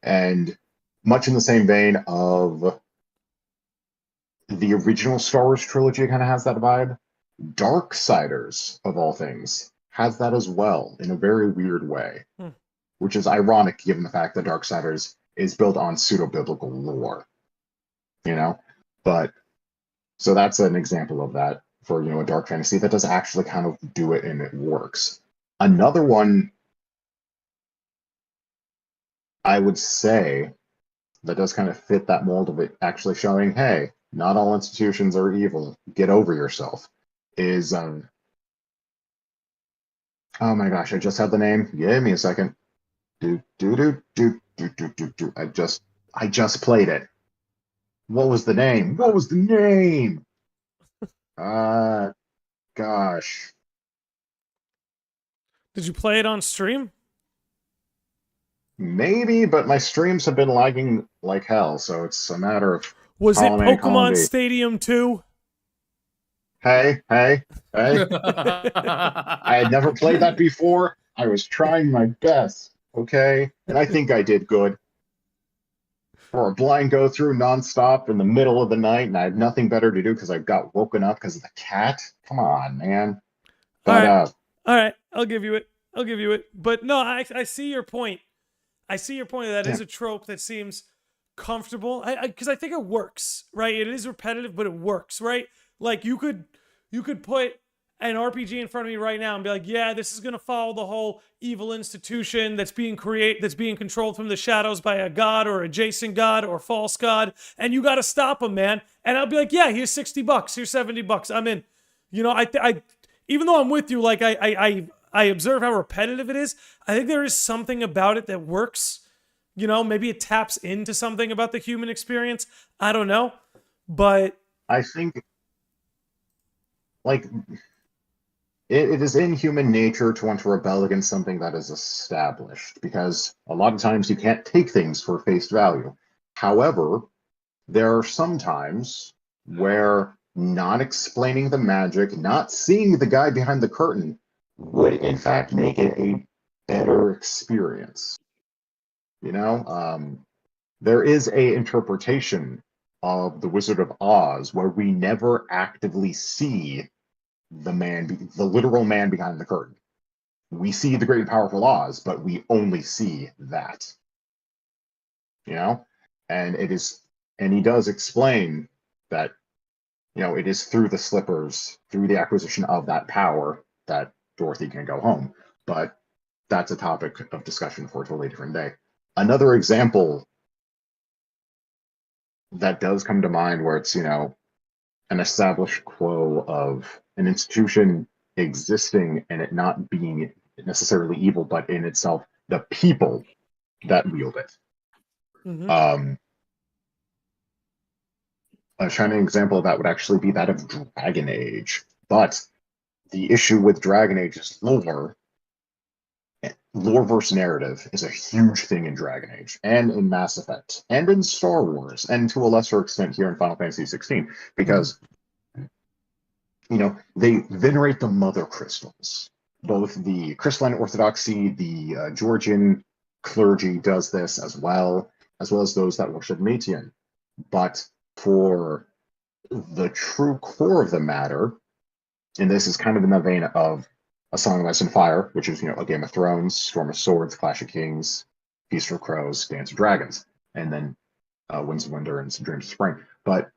And much in the same vein of the original Star Wars trilogy kind of has that vibe. Darksiders, of all things, has that as well in a very weird way, which is ironic given the fact that Darksiders is built on pseudo-biblical lore, you know? But, so that's an example of that for, you know, a Dark Fantasy that does actually kind of do it and it works. Another one I would say that does kind of fit that mold of it actually showing, hey, not all institutions are evil, get over yourself, is oh my gosh, I just had the name. Give me a second. I just played it. What was the name? What was the name? Gosh. Did you play it on stream? Maybe, but my streams have been lagging like hell, so it's a matter of Was it column A, column Pokemon B. Stadium 2? Hey. I had never played that before. I was trying my best, okay? And I think I did good. For a blind go through nonstop in the middle of the night, and I had nothing better to do because I got woken up because of the cat. Come on, man. But all right, I'll give you it. But no, I see your point. I see your point. That is a trope that seems comfortable. Because I think it works, right? It is repetitive, but it works, right? Like you could put an RPG in front of me right now and be like, yeah, this is gonna follow the whole evil institution that's being controlled from the shadows by a god or adjacent god or false god, and you got to stop them, man. And I'll be like, yeah, here's $60, here's $70, I'm in. You know, I even though I'm with you, like I observe how repetitive it is. I think there is something about it that works. You know, maybe it taps into something about the human experience. I don't know, but I think, like, it is in human nature to want to rebel against something that is established, because a lot of times you can't take things for face value. However, there are some times where not explaining the magic, not seeing the guy behind the curtain, would in fact make it a better experience. You know, there is a interpretation of The Wizard of Oz where we never actively see the literal man behind the curtain. We see the great and powerful Oz, but we only see that. You know, and he does explain that it is through the slippers, through the acquisition of that power, that Dorothy can go home. But that's a topic of discussion for a totally different day. Another example that does come to mind where it's, an established quo of an institution existing and it not being necessarily evil, but in itself, the people that wield it. Mhm. A shining example of that would actually be that of Dragon Age. But the issue with Dragon Age is lore. Lore versus narrative is a huge thing in Dragon Age, and in Mass Effect, and in Star Wars, and to a lesser extent here in Final Fantasy XVI, because they venerate the mother crystals. Both the Crystalline Orthodoxy, the Georgian clergy does this as well as those that worship Matian. But for the true core of the matter, and this is kind of in the vein of A Song of Ice and Fire, which is, a Game of Thrones, Storm of Swords, Clash of Kings, Feast for Crows, Dance of Dragons, and then Winds of Winter and some Dreams of Spring. But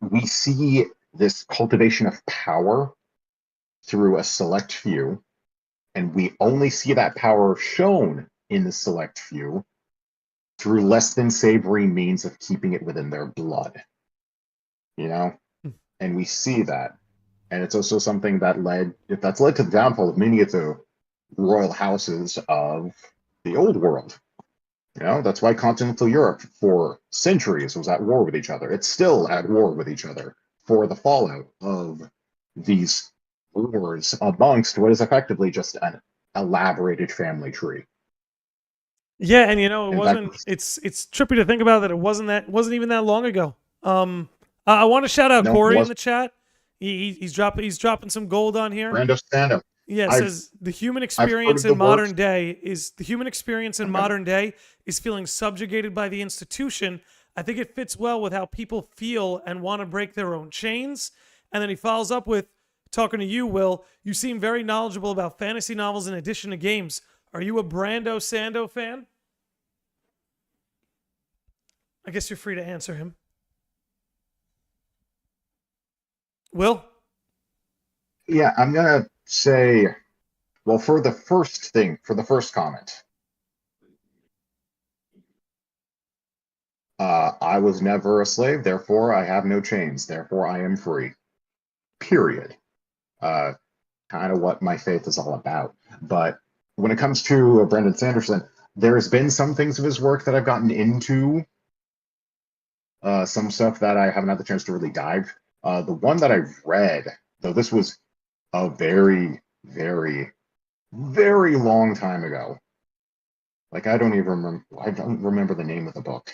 we see this cultivation of power through a select few, and we only see that power shown in the select few through less than savory means of keeping it within their blood. And we see that. And it's also something that led to the downfall of many of the royal houses of the old world. That's why continental Europe for centuries was at war with each other. It's still at war with each other for the fallout of these wars amongst what is effectively just an elaborated family tree. Yeah, and it's trippy to think about that it wasn't even that long ago. I want to shout out Corey in the chat. He's dropping some gold on here. Brando stand-up. Yeah, says the human experience in modern day is feeling subjugated by the institution. I think it fits well with how people feel and want to break their own chains. And then he follows up with, talking to you, Will, you seem very knowledgeable about fantasy novels in addition to games. Are you a Brando Sando fan? I guess you're free to answer him. Will? Yeah, I'm going to say, well, for the first comment, I was never a slave, therefore I have no chains, therefore I am free. Period. Kind of what my faith is all about. But when it comes to Brandon Sanderson, there's been some things of his work that I've gotten into, some stuff that I haven't had the chance to really dive. The one that I've read, though this was a very, very, very long time ago. Like, I don't remember the name of the book.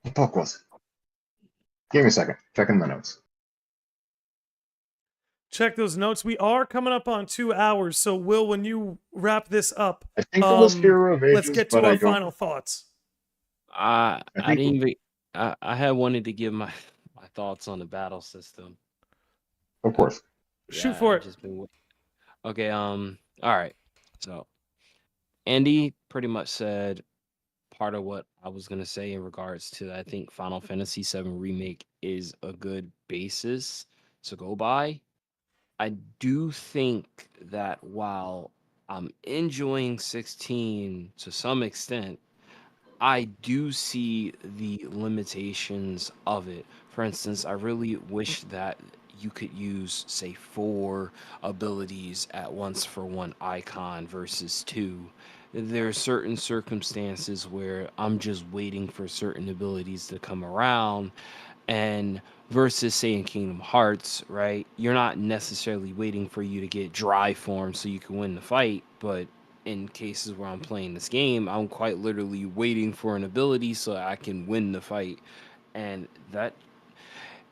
What book was it? Give me a second. Checking the notes. Check those notes. We are coming up on 2 hours, so Will, when you wrap this up, I think it was Hero of Ages, let's get to our final thoughts. I had wanted to give my thoughts on the battle system. Of course. Shoot for it. Okay, all right. So Andy pretty much said part of what I was gonna say in regards to, I think Final Fantasy VII Remake is a good basis to go by. I do think that while I'm enjoying 16 to some extent, I do see the limitations of it. For instance, I really wish that you could use, say, 4 abilities at once for one icon versus 2. There are certain circumstances where I'm just waiting for certain abilities to come around, and versus, say, in Kingdom Hearts, right? You're not necessarily waiting for you to get dry form so you can win the fight, but in cases where I'm playing this game, I'm quite literally waiting for an ability so I can win the fight. And that,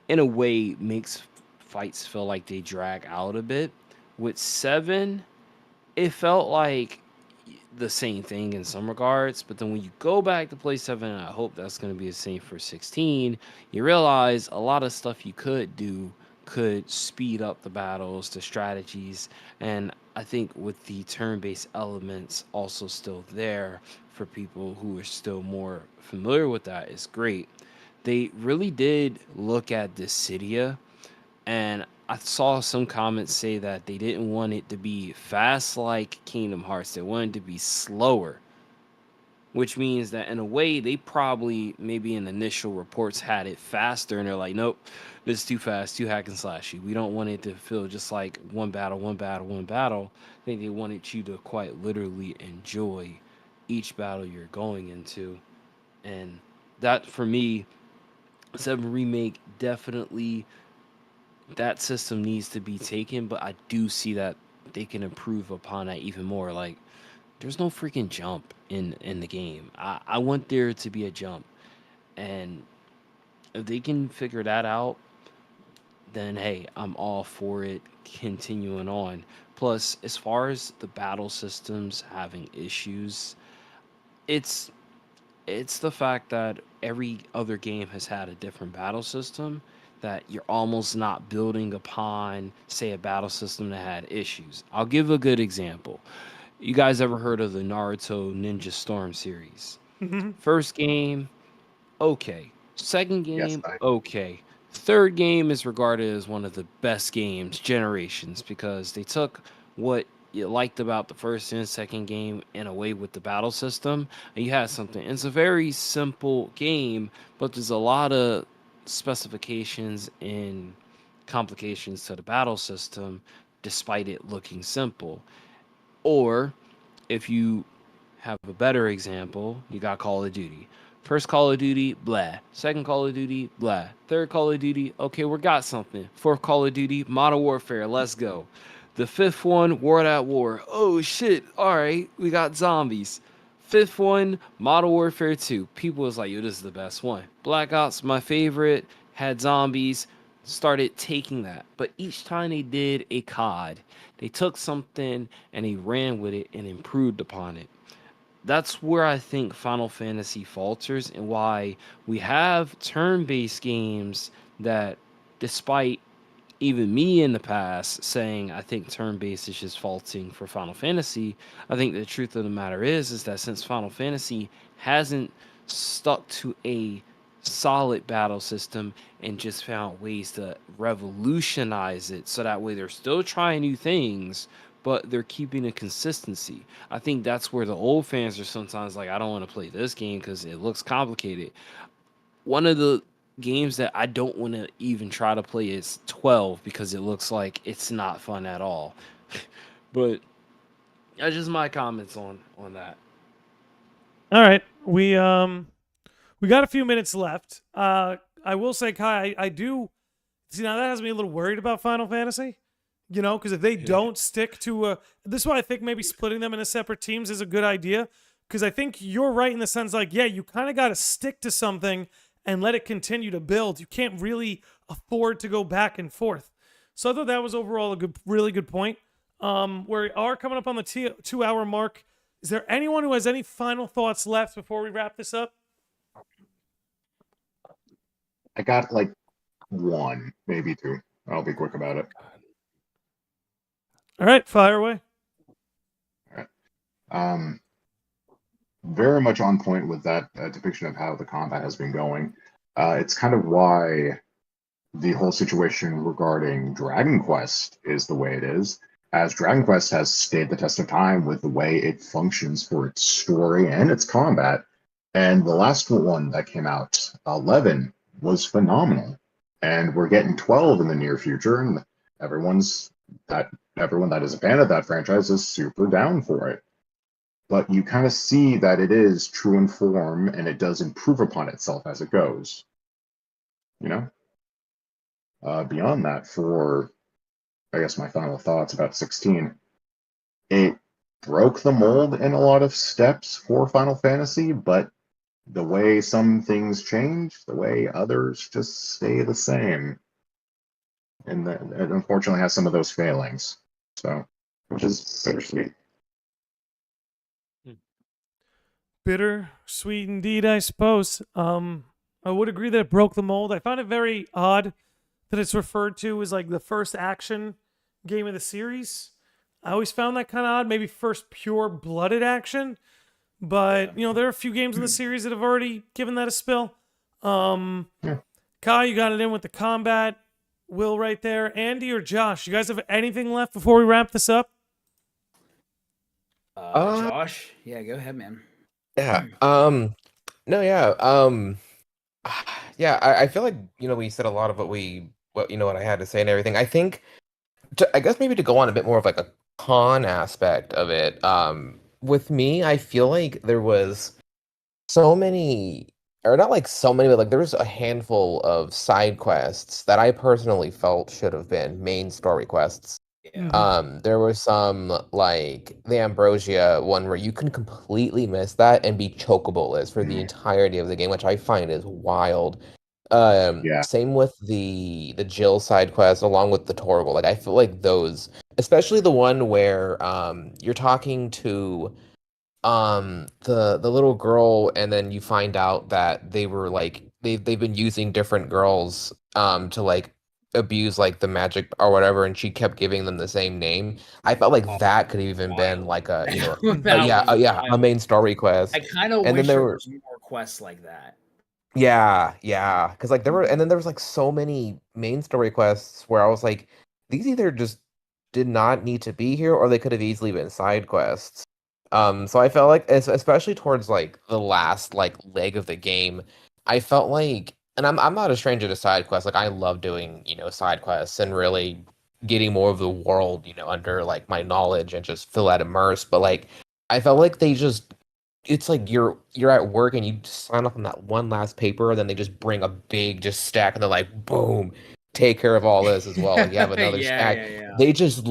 in a way, makes fights feel like they drag out a bit. With 7, it felt like the same thing in some regards, but then when you go back to play 7, and I hope that's going to be the same for 16, you realize a lot of stuff you could do could speed up the battles, the strategies, and I think with the turn-based elements also still there for people who are still more familiar with that, is great. they really did look at Dissidia, and I saw some comments say that they didn't want it to be fast like Kingdom Hearts. They wanted it to be slower, which means that in a way they probably maybe in initial reports had it faster, and they're like, nope, this is too fast, too hack and slashy. We don't want it to feel just like one battle, one battle, one battle. I think they wanted you to quite literally enjoy each battle you're going into. And that for me, 7 Remake definitely, that system needs to be taken, but I do see that they can improve upon that even more. Like, there's no freaking jump in the game. I want there to be a jump, and if they can figure that out, then hey, I'm all for it continuing on. Plus, as far as the battle systems having issues, it's it's the fact that every other game has had a different battle system, that you're almost not building upon, say, a battle system that had issues. I'll give a good example. You guys ever heard of the Naruto Ninja Storm series? Mhm. First game, okay. Second Yes, game, okay. Third game is regarded as one of the best games, Generations, because they took what you liked about the first and second game and away with the battle system, and you had something. It's a very simple game, but there's a lot of specifications and complications to the battle system, despite it looking simple. Or if you have a better example, you got Call of Duty. First Call of Duty, blah. Second Call of Duty, blah. Third Call of Duty, okay, we got something. Fourth Call of Duty, Modern Warfare, let's go. The fifth one, World at War. Oh shit, alright, we got zombies. Fifth one, Modern Warfare 2. People was like, yo, this is the best one. Black Ops, my favorite, had zombies. Started taking that. But each time they did a COD, they took something and they ran with it and improved upon it. That's where I think Final Fantasy falters, and why we have turn-based games that, despite even me in the past saying I think turn-based is just faulting for Final Fantasy, I think the truth of the matter is that since Final Fantasy hasn't stuck to a solid battle system and just found ways to revolutionize it, so that way they're still trying new things, but they're keeping a consistency. I think that's where the old fans are sometimes like, I don't want to play this game because it looks complicated. One of the games that I don't want to even try to play is 12, because it looks like it's not fun at all. But that's just my comments on that. All right, we got a few minutes left. I will say, Kai, I do see now that has me a little worried about Final Fantasy. You know, because if they don't stick to this is why I think maybe splitting them into separate teams is a good idea. Because I think you're right in the sense, like, yeah, you kind of got to stick to something and let it continue to build. You can't really afford to go back and forth. So I thought that was overall a really good point. We are coming up on the 2-hour mark. Is there anyone who has any final thoughts left before we wrap this up? I got like one, maybe two. I'll be quick about it. All right, fire away. Very much on point with that depiction of how the combat has been going. It's kind of why the whole situation regarding Dragon Quest is the way it is, as Dragon Quest has stayed the test of time with the way it functions for its story and its combat. And the last one that came out, 11, was phenomenal. And we're getting 12 in the near future, and everyone that is a fan of that franchise is super down for it. But you kind of see that it is true in form, and it does improve upon itself as it goes. You know? Beyond that, for, I guess, my final thoughts about 16, it broke the mold in a lot of steps for Final Fantasy, but the way some things change, the way others just stay the same. And it unfortunately has some of those failings. So, which is bittersweet. Bitter, sweet indeed, I suppose. I would agree that it broke the mold. I found it very odd that it's referred to as like the first action game of the series. I always found that kind of odd. Maybe first pure-blooded action. But, you know, there are a few games in the series that have already given that a spill. Yeah. Kai, you got it in with the combat. Will right there. Andy or Josh, you guys have anything left before we wrap this up? Josh, yeah, go ahead, man. Yeah. No, yeah. Yeah, I feel like, we said a lot of what I had to say and everything. I think I guess maybe to go on a bit more of like a con aspect of it. With me, I feel like there was so many, or not like so many, but like there was a handful of side quests that I personally felt should have been main story quests. Yeah. There was some like the Ambrosia one where you can completely miss that and be chocoboless for the entirety of the game, which I find is wild. Yeah. Same with the Jill side quest along with the Torgal. Like I feel like those, especially the one where you're talking to the little girl and then you find out that they were like they've been using different girls to like abuse like the magic or whatever, and she kept giving them the same name. I felt like that could have even been Wild. like a That was yeah, a wild. main story I quest. kind of And then wish there there were was more quests like that. yeah, because like there were, and then there was like so many main story quests where I was like, these either just did not need to be here, or they could have easily been side quests. So I felt like, especially towards like the last like leg of the game, I felt like, and I'm not a stranger to side quests. Like I love doing side quests and really getting more of the world under like my knowledge and just feel that immersed. But like I felt like they just it's like you're at work and you just sign off on that one last paper, and then they just bring a big just stack and they're like, boom, take care of all this as well. Like you have another Yeah, stack. yeah. They just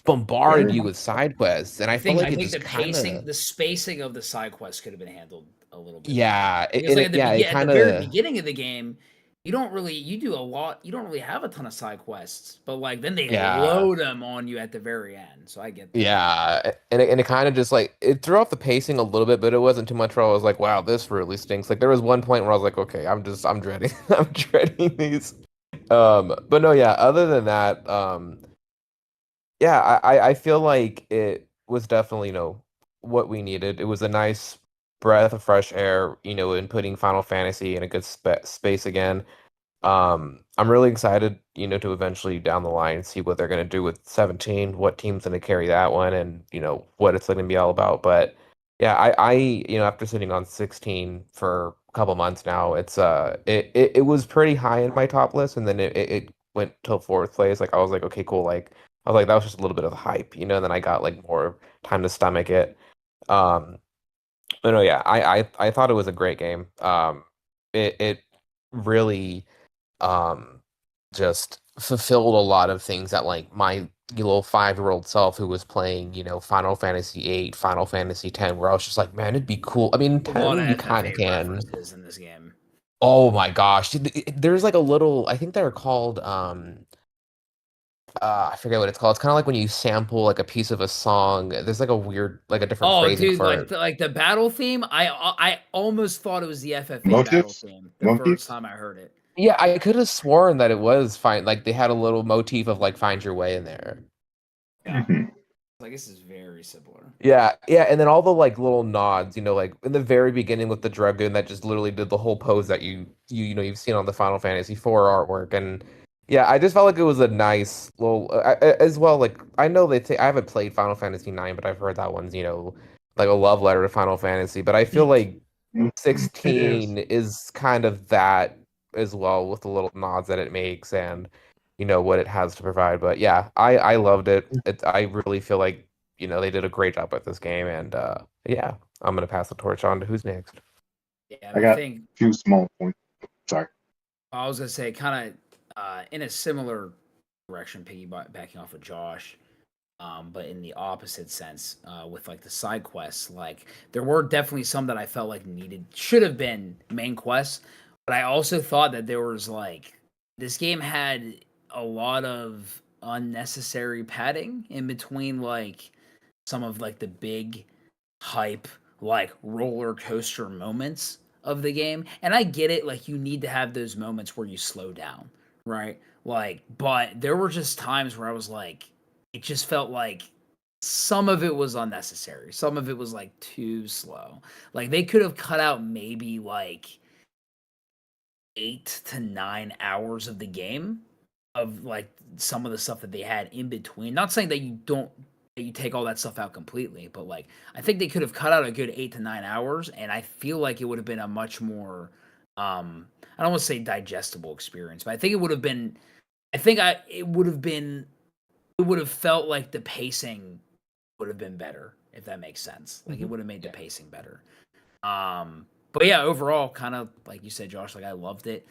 bombarded you with side quests, and I felt like I it think just the kind pacing, of the spacing of the side quests could have been handled a little bit better. yeah, Because like it at the kind very of beginning of the game, you do a lot. You don't really have a ton of side quests, but like then they yeah. load them on you at the very end. So I get that. Yeah, and it kind of just like it threw off the pacing a little bit, but it wasn't too much where I was like, wow, this really stinks. Like there was one point where I was like, okay, I'm dreading I'm dreading these. But no, yeah, other than that, yeah, I feel like it was definitely, what we needed. It was a nice breath of fresh air, in putting Final Fantasy in a good space again. I'm really excited, to eventually down the line see what they're gonna do with 17, what team's gonna carry that one, and what it's gonna be all about. But yeah, after sitting on 16 for a couple months now, it was pretty high in my top list, and then it went to fourth place. Like I was like, okay, cool. Like I was like, that was just a little bit of hype, and then I got like more time to stomach it. Um, but no, yeah, I thought it was a great game. It really just fulfilled a lot of things that like my little 5-year-old self who was playing Final Fantasy 8, Final Fantasy 10, where I was just like, man, it'd be cool. I mean, A 10 lot of you kind of FFA can. references in this game. Oh my gosh, there's like a little, I think they're called I forget what it's called. It's kind of like when you sample like a piece of a song. There's like a weird, like a different Oh, phrasing dude, for it. like the battle theme. I almost thought it was the FFA battle Motifs? theme the first Motifs? time I heard it. Yeah, I could have sworn that it was fine. Like they had a little motif of like find your way in there. Yeah, Mhm. like this is very similar. Yeah, and then all the like little nods, like in the very beginning with the dragoon that just literally did the whole pose that you've seen on the Final Fantasy IV artwork, and yeah, I just felt like it was a nice little as well. Like I know they say I haven't played Final Fantasy IX, but I've heard that one's like a love letter to Final Fantasy. But I feel like It is. 16 is kind of that as well with the little nods that it makes and what it has to provide. But yeah, I loved it. I really feel like they did a great job with this game, and yeah, I'm gonna pass the torch on to who's next. Yeah, and I I got think 2 small points. Sorry. I was gonna say kind of in a similar direction, piggybacking off of Josh, but in the opposite sense, with like the side quests. Like there were definitely some that I felt like should have been main quests, but I also thought that there was like this game had a lot of unnecessary padding in between like some of like the big hype like roller coaster moments of the game. And I get it, like you need to have those moments where you slow down, right? Like, but there were just times where I was like, it just felt like some of it was unnecessary. Some of it was like too slow. Like they could have cut out maybe like 8 to 9 hours of the game, of like some of the stuff that they had in between. Not saying that you take all that stuff out completely, but like I think they could have cut out a good 8 to 9 hours, and I feel like it would have been a much more I don't want to say digestible experience, but I think it would have been it would have felt like the pacing would have been better, if that makes sense. Like it would have made the pacing better. But yeah, overall, kind of like you said, Josh, like I loved it.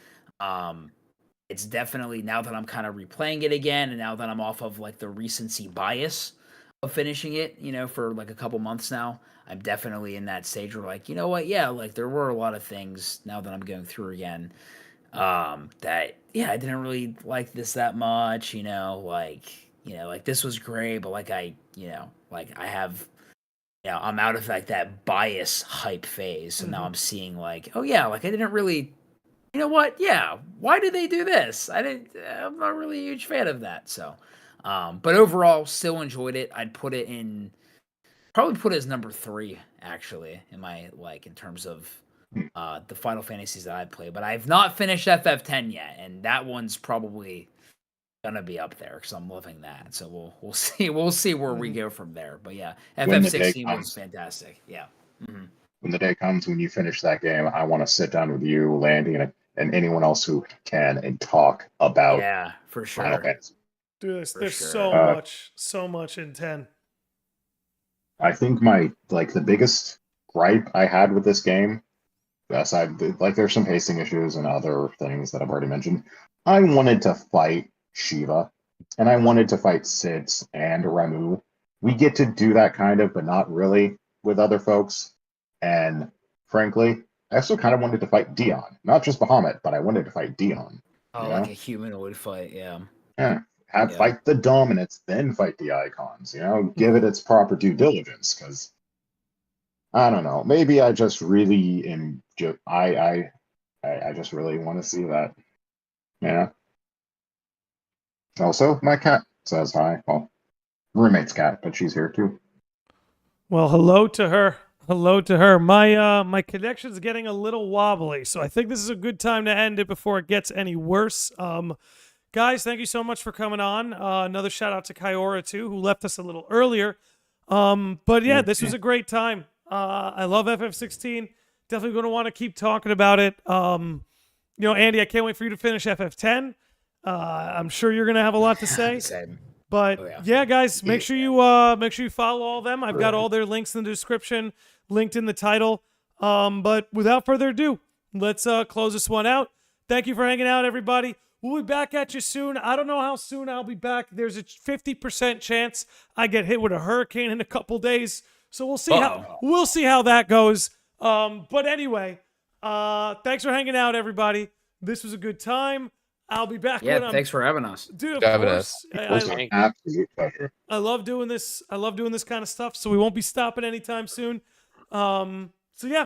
It's definitely, now that I'm kind of replaying it again, and now that I'm off of like the recency bias of finishing it, you know, for like a couple months now, I'm definitely in that stage where like, you know what, yeah, like there were a lot of things now that I'm going through again, that yeah, I didn't really like this that much, you know, like this was great, but like I have, I'm out of like that bias hype phase. So now I'm seeing like, oh yeah, like I didn't really, you know what? Yeah, why did they do this? I'm not really a huge fan of that. So, but overall, still enjoyed it. I'd probably put it as number 3 actually in my, like, in terms of the Final Fantasies that I've played. But I've not finished FF10 yet, and that one's probably gonna be up there because I'm loving that. So we'll see where we go from there. But yeah, FF16 was fantastic. Yeah. When the day comes when you finish that game, I want to sit down with you, Landy, and anyone else who can, and talk about for sure. Final Fantasy. Dude, there's sure. so much in 10. I think the biggest gripe I had with this game, aside, like, there's some pacing issues and other things that I've already mentioned. I wanted to fight Shiva, and I wanted to fight Sid's and Ramu. We get to do that kind of, but not really with other folks. And frankly, I also kind of wanted to fight Dion, not just Bahamut, but I wanted to fight Dion. Oh, like a humanoid fight, yeah. Yeah. Fight the dominants, then fight the icons. Give it its proper due diligence. Because I don't know, maybe I just really I just really want to see that. Yeah. Also, my cat says hi. Well, roommate's cat, but she's here too. Well, hello to her. Hello to her. My connection's getting a little wobbly, so I think this is a good time to end it before it gets any worse. Guys, thank you so much for coming on. Another shout out to Kaiora too, who left us a little earlier. But yeah, this was a great time. I love FF16. Definitely going to want to keep talking about it. Andy, I can't wait for you to finish FF10. I'm sure you're going to have a lot to say. Same. But yeah, guys, make sure you follow all of them. I've got all their links in the description, linked in the title. But without further ado, let's close this one out. Thank you for hanging out, everybody. We'll be back at you soon. I don't know how soon I'll be back. There's a 50% chance I get hit with a hurricane in a couple days. So we'll see how that goes. But anyway, thanks for hanging out, everybody. This was a good time. I'll be back. Yeah, thanks for having us. Dude, of course. Absolute pleasure. I love doing this. I love doing this kind of stuff. So we won't be stopping anytime soon. So yeah.